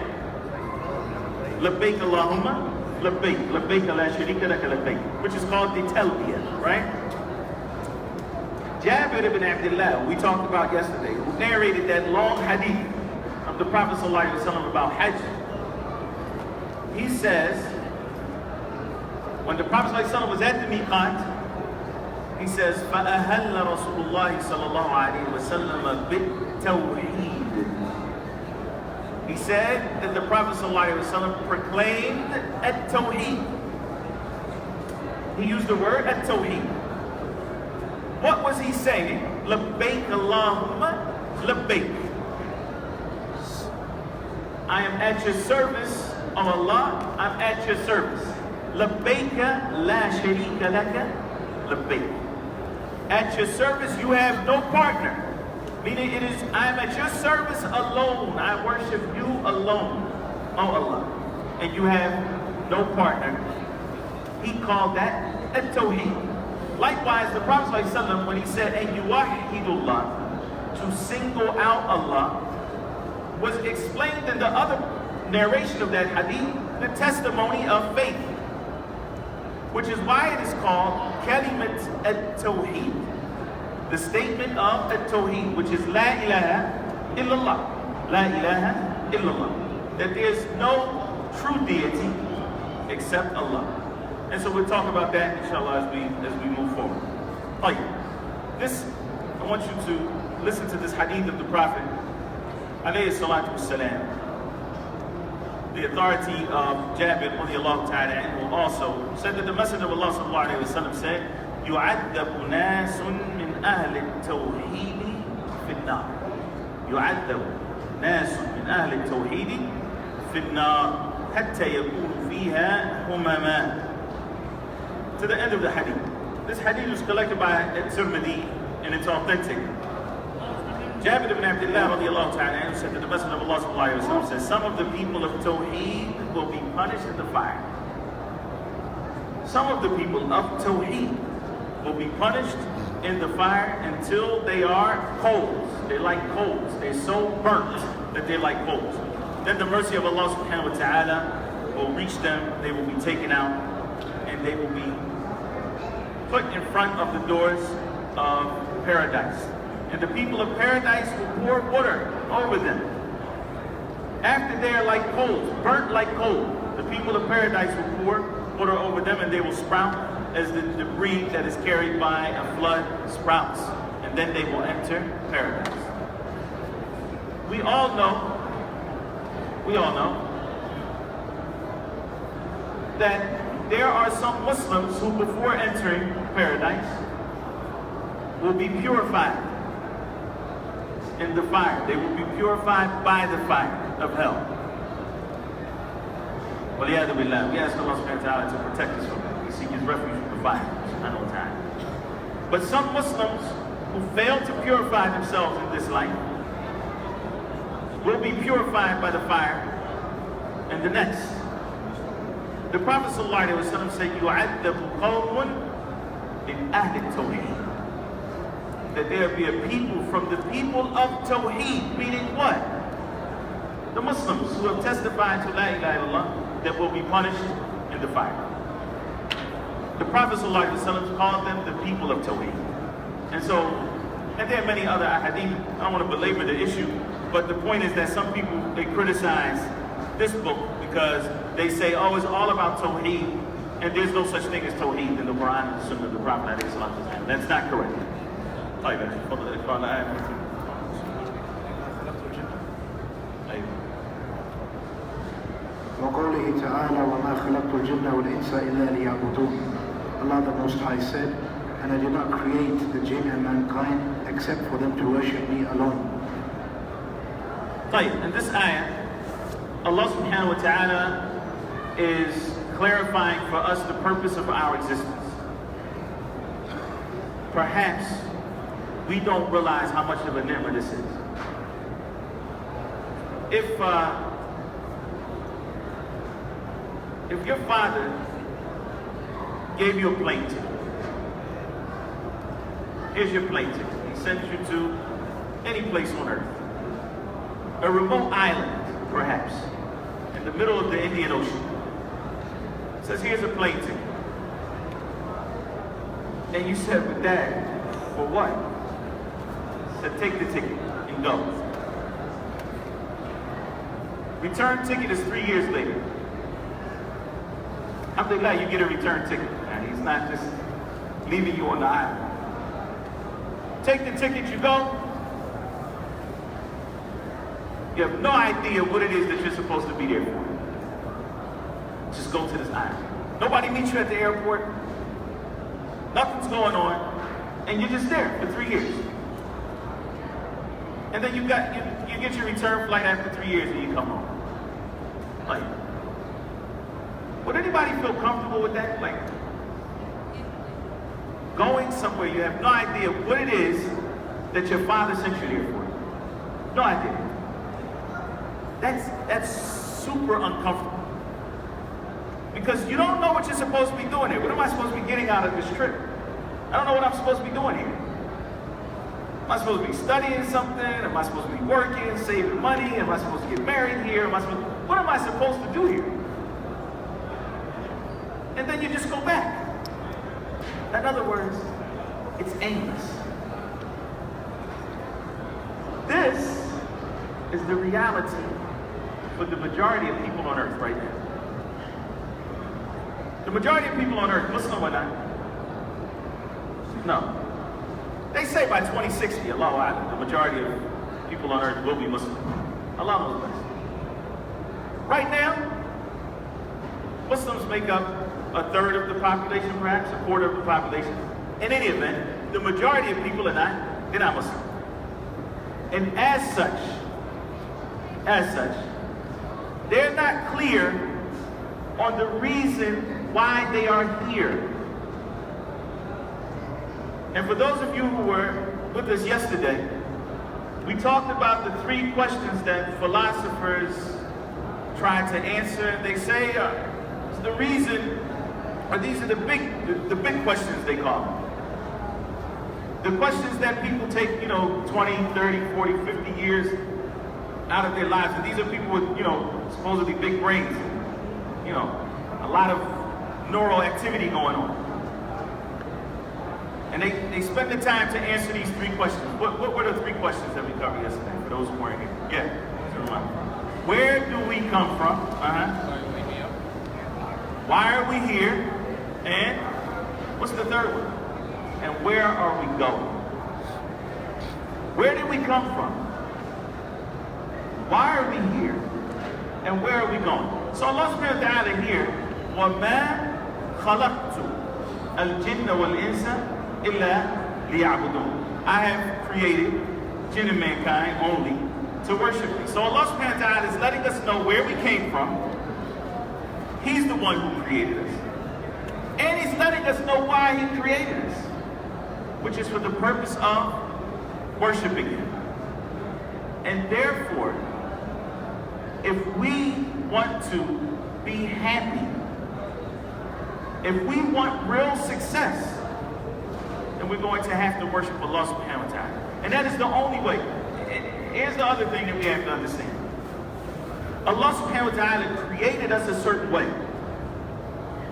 Labbaik Allahumma, labbaik, labbaik la sharika laka labbaik, which is called the talbiyah, right? Jabir ibn Abdullah, we talked about yesterday, who narrated that long hadith of the Prophet ﷺ about Hajj. He says, when the Prophet ﷺ was at the miqat, he says, فَأَهَلَّ رَسُولُ اللَّهِ صَلَى اللَّهُ عَلَيْهِ وَسَلَّمَ بِالتَّوْحِيدِ. He said that the Prophet ﷺ proclaimed at-tawheed. He used the word at-tawheed. What was he saying? Labbaik Allahumma labbaik. I am at your service, O Allah, I'm at your service. Labbaika la sharika laka labbaik. At your service, you have no partner. Meaning it is, I am at your service alone. I worship you alone, O Allah. And you have no partner. He called that at-tawheed. Likewise, the Prophet ﷺ, when he said, "An yuwahidullah," to single out Allah, was explained in the other narration of that hadith, the testimony of faith, which is why it is called kalimat at-tawheed, the statement of at-tawheed, which is La ilaha illallah, La ilaha illallah, that there is no true deity except Allah. And so we'll talk about that, inshallah, as we move forward. I want you to listen to this hadith of the Prophet, alayhi salatu wassalam. The authority of Jabir radiallahu ta'ala anhu also said that the Messenger of Allah sallallahu alayhi wa sallam said, يُعَذَّبُ نَاسٌ مِنْ أَهْلِ التَّوْحِيدِ فِي النَّارِ. يُعَذَّبُ نَاسٌ مِنْ أَهْلِ التَّوْحِيدِ فِي النَّارِ حَتَّى يَكُونُ فِيهَا هُمَمًا. To the end of the hadith. This hadith was collected by Tirmidhi and it's authentic. Jabir ibn Abdullah radiallahu ta'ala said that the Messenger of Allah sallallahu alayhi wa sallam says, some of the people of Tawheed will be punished in the fire. Some of the people of Tawheed will be punished in the fire until they are coals. They're like coals. They're so burnt that they're like coals. Then the mercy of Allah subhanahu wa ta'ala will reach them. They will be taken out and they will be put in front of the doors of paradise. And the people of paradise will pour water over them. After they are like coals, burnt like coal, the people of paradise will pour water over them and they will sprout as the debris that is carried by a flood sprouts. And then they will enter paradise. We all know that there are some Muslims who before entering paradise will be purified in the fire. They will be purified by the fire of hell. We ask Allah subhanahu wa ta'ala to protect us from it. We seek his refuge from the fire. subhanahu wa ta'ala. But some Muslims who fail to purify themselves in this life will be purified by the fire in the next. The Prophet ﷺ said, يُعَذَّبُ قَوْمٌ مِنْ أَهْلِ التَّوْحِيدِ. That there be a people from the people of Tawheed, meaning what? The Muslims who have testified to La ilaha illallah, that will be punished in the fire. The Prophet ﷺ called them the people of Tawheed. And there are many other ahadith. I don't want to belabor the issue, but the point is that some people, they criticize this book because they say, oh, it's all about Tawheed, and there's no such thing as Tawheed in the Quran and the Sunnah of the Prophet. That's not correct. وقوله تعالى وما خلقت الجن والإنس إلا ليعبدون. Allah the Most High said, and I did not create the jinn and mankind except for them to worship me alone. In this ayah, Allah subhanahu wa ta'ala is clarifying for us the purpose of our existence. Perhaps we don't realize how much of a ni'mah this is. If your father gave you a plane ticket, here's your plane ticket. He sends you to any place on earth. A remote island, perhaps, in the middle of the Indian Ocean. Says, here's a plane ticket. And you said, but Dad, for what? He said, take the ticket and go. Return ticket is 3 years later. Alhamdulillah, you get a return ticket. And he's not just leaving you on the island. Take the ticket, you go. You have no idea what it is that you're supposed to be there for. Just go to this island. Nobody meets you at the airport. Nothing's going on. And you're just there for 3 years. And then you get your return flight after 3 years and you come home. Like, would anybody feel comfortable with that? Like, going somewhere, you have no idea what it is that your father sent you there for. No idea. That's super uncomfortable. Because you don't know what you're supposed to be doing here. What am I supposed to be getting out of this trip? I don't know what I'm supposed to be doing here. Am I supposed to be studying something? Am I supposed to be working, saving money? Am I supposed to get married here? What am I supposed to do here? And then you just go back. In other words, it's aimless. This is the reality for the majority of people on earth right now. The majority of people on earth, Muslim or not? No. They say by 2060, Allahu Akbar, the majority of people on earth will be Muslim. Allah knows best. Right now, Muslims make up a third of the population, perhaps, a quarter of the population. In any event, the majority of people are not, they're not Muslim. And as such, they're not clear on the reason why they are here. And for those of you who were with us yesterday, we talked about the 3 questions that philosophers try to answer. They say the reason, or these are the big questions they call them. The questions that people take, 20, 30, 40, 50 years out of their lives. And these are people with, supposedly big brains. A lot of neural activity going on. And they spend the time to answer these 3 questions. What were the 3 questions that we covered yesterday, for those who weren't here? Yeah, as a reminder. Where do we come from? Why are we here? And what's the third one? And where are we going? Where did we come from? Why are we here? And where are we going? So Allah subhanahu wa ta'ala here, وَمَا خَلَقْتُ الْجِنَّ وَالْإِنسَ إِلَّا لِيَعْبُدُونَ. I have created jinn and mankind only to worship me. So Allah subhanahu wa ta'ala is letting us know where we came from. He's the one who created us. And he's letting us know why he created us, which is for the purpose of worshiping him. And therefore, if we want to be happy, if we want real success, then we're going to have to worship Allah subhanahu wa ta'ala. And that is the only way. Here's the other thing that we have to understand. Allah subhanahu wa ta'ala created us a certain way.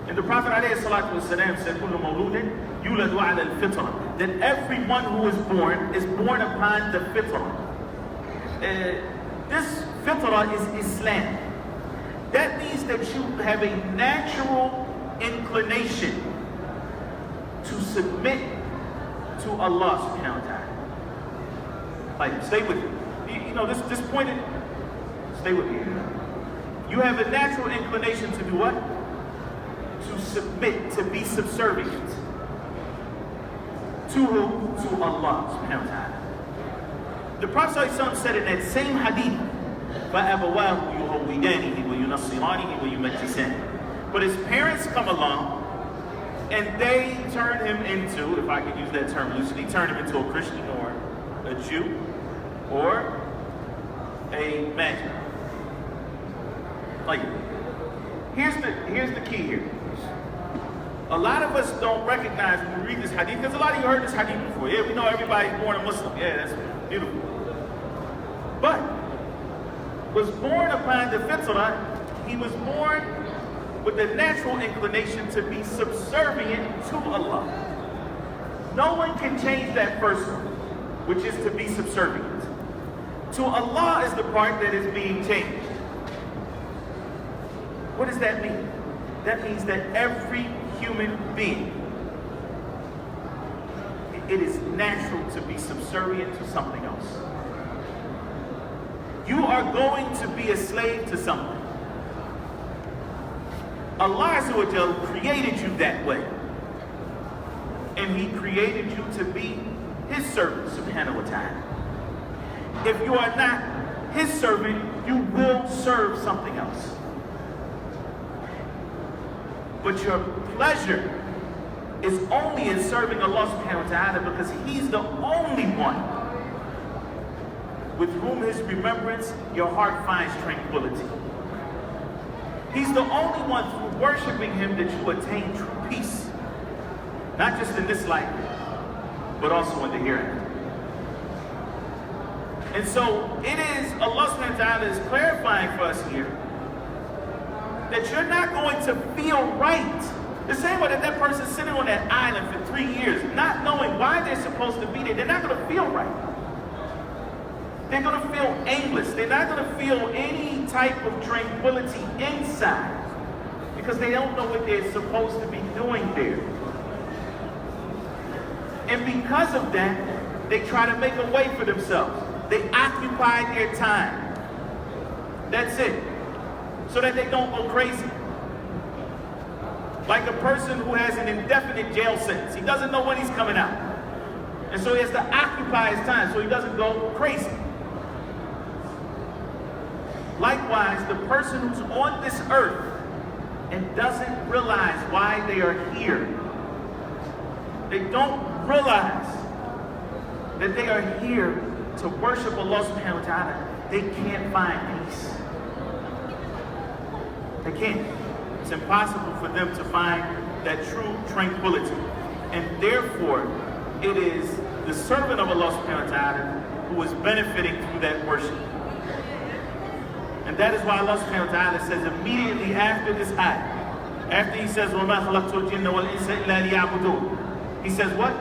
And the Prophet ﷺ said, "Kullu mawludin yuladu ala al-fitra," that everyone who is born upon the fitrah. This fitrah is Islam. That means that you have a natural inclination to submit to Allah subhanahu wa ta'ala. Like, stay with me. You know, this point, stay with me. You have a natural inclination to do what? To submit, to be subservient. To who? To Allah subhanahu wa ta'ala. The Prophet ﷺ said in that same hadith, فَأَبَوَاهُ يُهَوِّدَانِهِ وَيُنَصِّرَانِهِ وَيُمَجِّسَانِهِ. But his parents come along and they turn him into, if I could use that term loosely, turn him into a Christian or a Jew or a Magi. Like, here's the key here. A lot of us don't recognize when we read this hadith, because a lot of you heard this hadith before. Yeah, we know everybody's born a Muslim. Yeah, that's beautiful. But was born upon the fitrah, he was born with the natural inclination to be subservient to Allah. No one can change that first one, which is to be subservient. To Allah is the part that is being changed. What does that mean? That means that every human being, it is natural to be subservient to something else. You are going to be a slave to something. Allah Azza wa Jal created you that way. And he created you to be his servant, subhanahu wa ta'ala. If you are not his servant, you will serve something else. But your pleasure is only in serving Allah subhanahu wa ta'ala, because he's the only one with whom his remembrance your heart finds tranquility. He's the only one through worshiping him that you attain true peace. Not just in this life, but also in the hereafter. And so it is, Allah subhanahu wa ta'ala is clarifying for us here that you're not going to feel right. The same way that person's sitting on that island for 3 years, not knowing why they're supposed to be there, they're not going to feel right. They're going to feel aimless. They're not going to feel any type of tranquility inside, because they don't know what they're supposed to be doing there. And because of that, they try to make a way for themselves. They occupy their time. That's it. So that they don't go crazy. Like a person who has an indefinite jail sentence. He doesn't know when he's coming out. And so he has to occupy his time so he doesn't go crazy. Likewise, the person who's on this earth and doesn't realize why they are here. They don't realize that they are here to worship Allah subhanahu wa ta'ala. They can't find peace. They can't. It's impossible for them to find that true tranquility. And therefore, it is the servant of Allah subhanahu wa ta'ala who is benefiting through that worship. And that is why Allah subhanahu wa ta'ala says immediately after this ayah, after he says, وَمَا خَلَقْتُ الْجِنَّ وَالْإِنسَ إِلَّا لِيَعْبُدُونَ, he says what?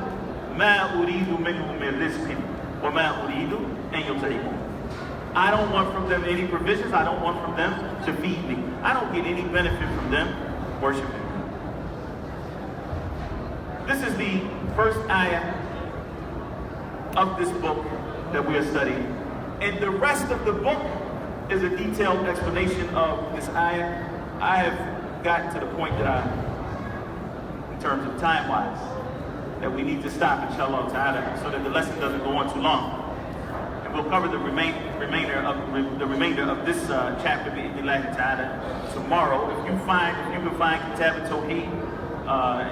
مَا أُرِيدُ مِنْهُمْ مِنْ رِزْقٍ وَمَا أُرِيدُ أَنْ يُطْعِمُونَ. I don't want from them any provisions. I don't want from them to feed me. I don't get any benefit from them worshiping me. This is the first ayah of this book that we are studying. And the rest of the book is a detailed explanation of this ayah. I have gotten to the point that in terms of time-wise, that we need to stop, inshallah ta'ala, so that the lesson doesn't go on too long. And we'll cover the remainder of this chapter, bi'idhnillahi ta'ala, tomorrow. If you can find Kitab al-Tawheed,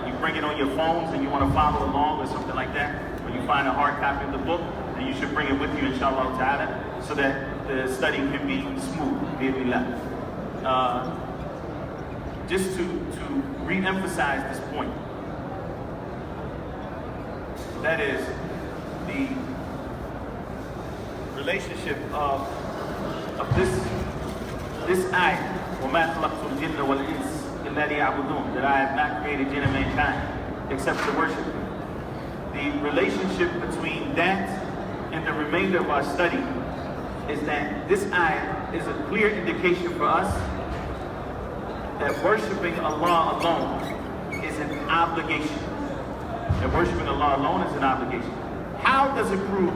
you bring it on your phones and you want to follow along or something like that, or you find a hard copy of the book, then you should bring it with you, inshallah ta'ala, so that the study can be smooth, bi'idhnillah. Just to re-emphasize this point, that is the relationship of this ayah, وَمَا خَلَقْتُ الْجِنَّ وَالْإِنسَ إِلَّا لِيَعْبُدُونَ, that I have not created jinn and mankind except to worship me. The relationship between that and the remainder of our study is that this ayah is a clear indication for us that worshiping Allah alone is an obligation. That worshiping Allah alone is an obligation. How does it prove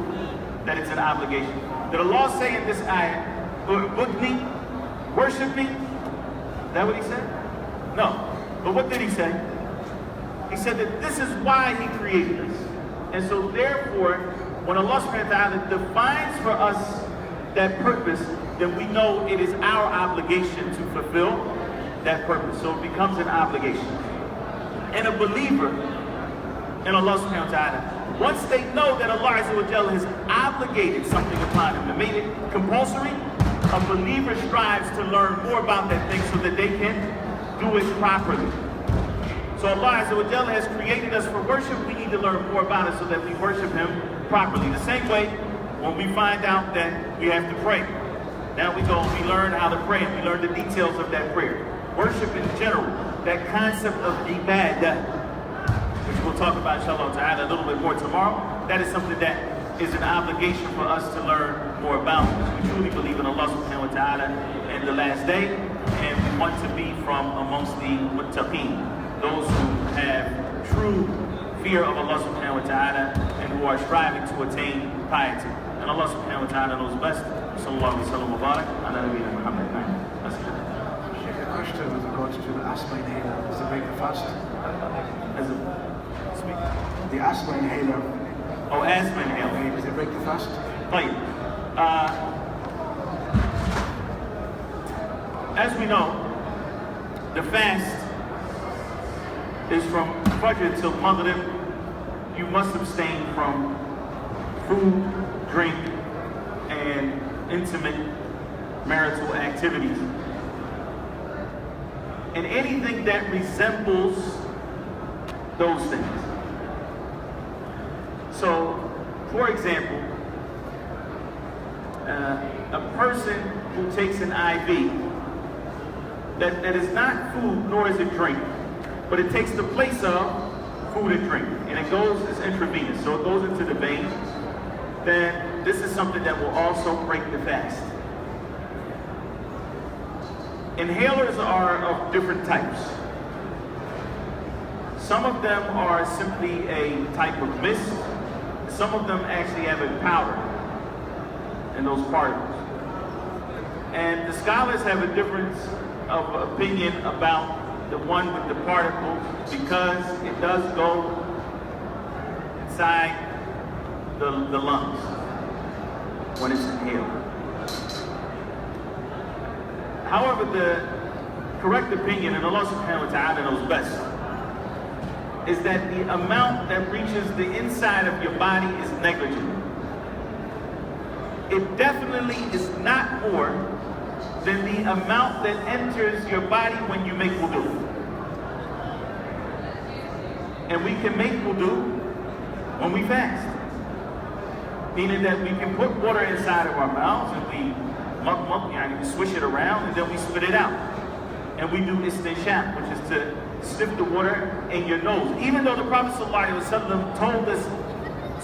that it's an obligation? Did Allah say in this ayah, "Ubudni, worship me"? Is that what He said? No. But what did He say? He said that this is why He created us. And so therefore, when Allah subhanahu wa ta'ala defines for us that purpose, then we know it is our obligation to fulfill that purpose. So it becomes an obligation. And a believer in Allah subhanahu wa ta'ala, once they know that Allah Azza wa Jalla has obligated something upon them and made it compulsory, a believer strives to learn more about that thing so that they can do it properly. So Allah Azza wa Jalla has created us for worship. We need to learn more about it so that we worship Him properly. The same way, when we find out that we have to pray, now we go and we learn how to pray and we learn the details of that prayer. Worship in general, that concept of ibadah, which we'll talk about inshallah ta'ala a little bit more tomorrow, that is something that is an obligation for us to learn more about. We truly believe in Allah subhanahu wa ta'ala and the last day, and we want to be from amongst the muttaqeen, those who have true fear of Allah subhanahu wa ta'ala and who are striving to attain piety. And Allah subhanahu wa ta'ala knows best. Sallallahu alayhi wa sallam wa barak ala nabiyyina Muhammad. A question with regards to the asthma inhaler. Does it break the fast? The asthma inhaler. Oh, asthma inhaler. Does it break the fast? Right. As we know, the fast is from Fajr till Maghrib. You must abstain from food, drink, and intimate marital activities. And anything that resembles those things. So, for example, a person who takes an IV, that is not food nor is it drink, but it takes the place of food and drink, and it goes, it's intravenous, so it goes into the vein, then this is something that will also break the fast. Inhalers are of different types. Some of them are simply a type of mist. Some of them actually have a powder in those particles. And the scholars have a difference of opinion about the one with the particle because it does go inside the lungs when it's inhaled. However, the correct opinion, and Allah subhanahu wa ta'ala knows best, is that the amount that reaches the inside of your body is negligible. It definitely is not more than the amount that enters your body when you make wudu. And we can make wudu when we fast. Meaning that we can put water inside of our mouths and we swish it around and then we spit it out. And we do istinshaq, which is to sniff the water in your nose. Even though the Prophet ﷺ told us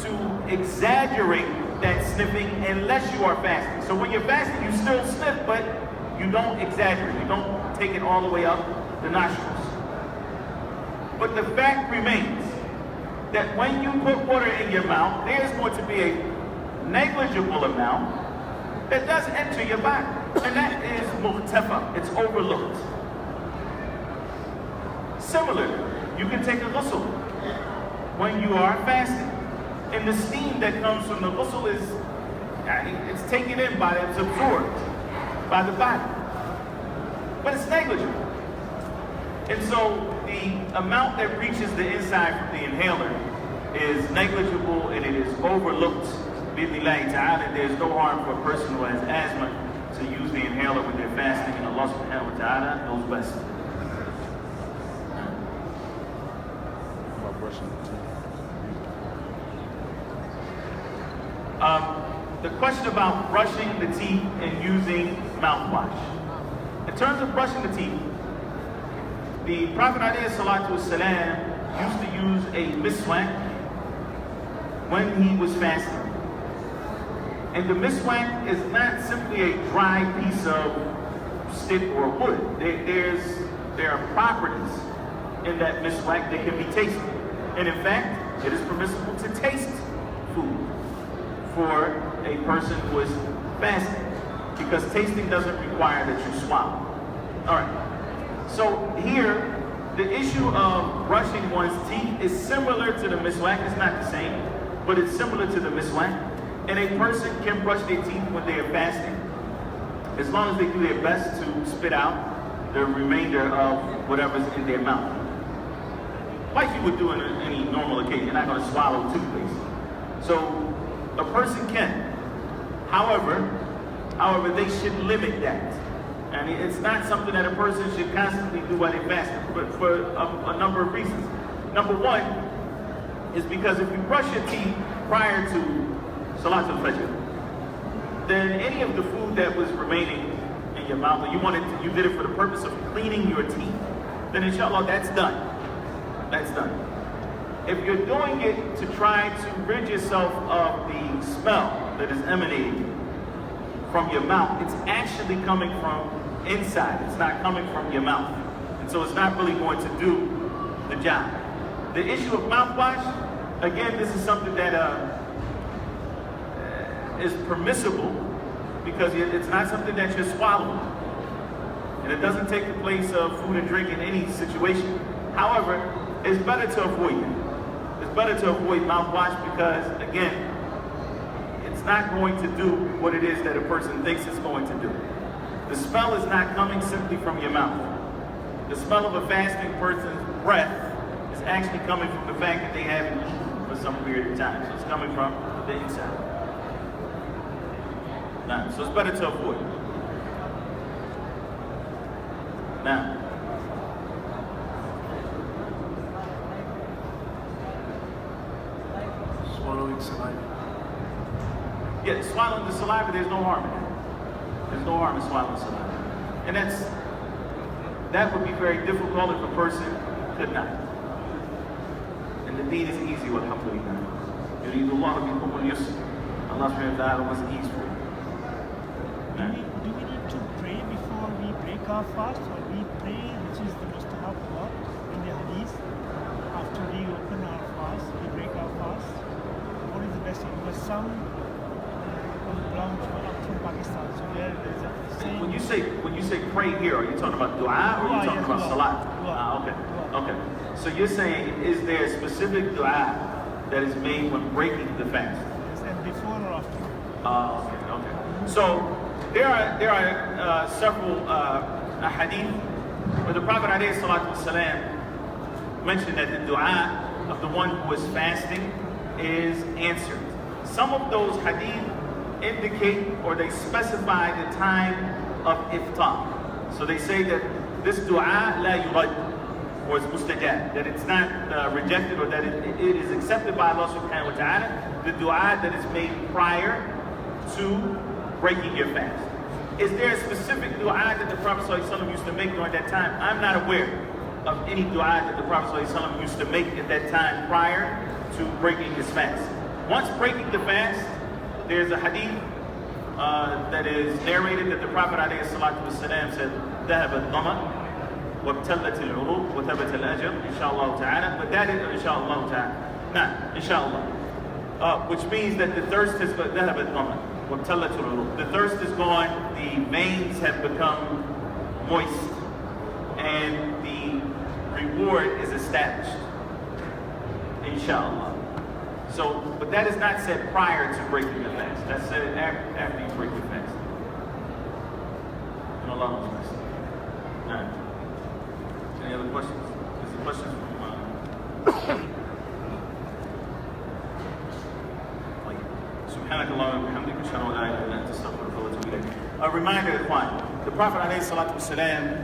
to exaggerate that sniffing unless you are fasting. So when you're fasting, you still sniff, but you don't exaggerate. You don't take it all the way up the nostrils. But the fact remains that when you put water in your mouth, there's going to be a negligible amount that does enter your body. And that is muhtafa, it's overlooked. Similarly, you can take a ghusl when you are fasting. And the steam that comes from the ghusl is, it's taken in by, it's absorbed by the body. But it's negligible. And so the amount that reaches the inside from the inhaler is negligible and it is overlooked. Bi'idhnillahi ta'ala, and there's no harm for a person who has asthma to use the inhaler when they're fasting, and Allah subhanahu wa ta'ala knows best. The question about brushing the teeth and using mouthwash. In terms of brushing the teeth, the Prophet ﷺ used to use a miswak when he was fasting. And the miswak is not simply a dry piece of stick or wood. There are properties in that miswak that can be tasted. And in fact, it is permissible to taste food for a person who is fasting, because tasting doesn't require that you swallow. All right. So here, the issue of brushing one's teeth is similar to the miswak. It's not the same, but it's similar to the miswak. And a person can brush their teeth when they are fasting, as long as they do their best to spit out the remainder of whatever's in their mouth. Like you would do on any normal occasion. You're not going to swallow toothpaste. So a person can. However, they should limit that. And it's not something that a person should constantly do while they're fasting, but for a number of reasons. Number one is because if you brush your teeth prior to Salatul Fajr, then any of the food that was remaining in your mouth, and you did it for the purpose of cleaning your teeth, then inshallah that's done. That's done. If you're doing it to try to rid yourself of the smell that is emanating from your mouth, it's actually coming from inside. It's not coming from your mouth. And so it's not really going to do the job. The issue of mouthwash, again, this is something that is permissible because it's not something that you're swallowing. And it doesn't take the place of food and drink in any situation. However, it's better to avoid it. It's better to avoid mouthwash because, again, it's not going to do what it is that a person thinks it's going to do. The smell is not coming simply from your mouth. The smell of a fasting person's breath is actually coming from the fact that they haven't eaten for some period of time. So it's coming from the inside. Now, so it's better to avoid. Now, swallowing saliva. Yeah, swallowing the saliva, there's no harm in it. There's no harm in swallowing saliva. And that would be very difficult if a person could not. And the deed is easy, alhamdulillah. يريد الله بكم اليسر. Allah subhanahu wa ta'ala wants ease for you. Do we need to pray before we break our fast, or we pray, which is the mustahab dua in the hadith, after we open our fast, we break our fast? What is the best thing? Because some belong from Pakistan, so there is a saying. When you say pray here, are you talking about dua or are you talking about salat? Okay. So you're saying, is there a specific dua that is made when breaking the fast? Yes, and before or after? Okay. So there are several hadith where the Prophet ﷺ mentioned that the dua of the one who is fasting is answered. Some of those hadith indicate or they specify the time of iftar. So they say that this dua la yurad, or it's mustajab, that it's not rejected or that it is accepted by Allah subhanahu wa ta'ala, the dua that is made prior to breaking your fast. Is there a specific dua that the Prophet ﷺ used to make during that time? I'm not aware of any dua that the Prophet ﷺ used to make at that time prior to breaking his fast. Once breaking the fast, there's a hadith that is narrated that the Prophet ﷺ said, ذهب الظمأ وابتلت العروق وثبت الأجر إن شاء الله تعالى. But that is إن شاء الله تعالى. Nah, إن شاء الله. Which means that the thirst has ذهب الظمأ وابتلت العروق. The thirst is gone, the veins have become moist, and the reward is established. Inshallah. So, but that is not said prior to breaking the fast. That's said after you break the fast. And Allah knows best. All right. Any other questions? Is there questions from سبحانك اللهم وبحمدك أشهد أن لا إله إلا أنت أستغفرك وأتوب إليك. A reminder, Ikhwan, the Prophet ﷺ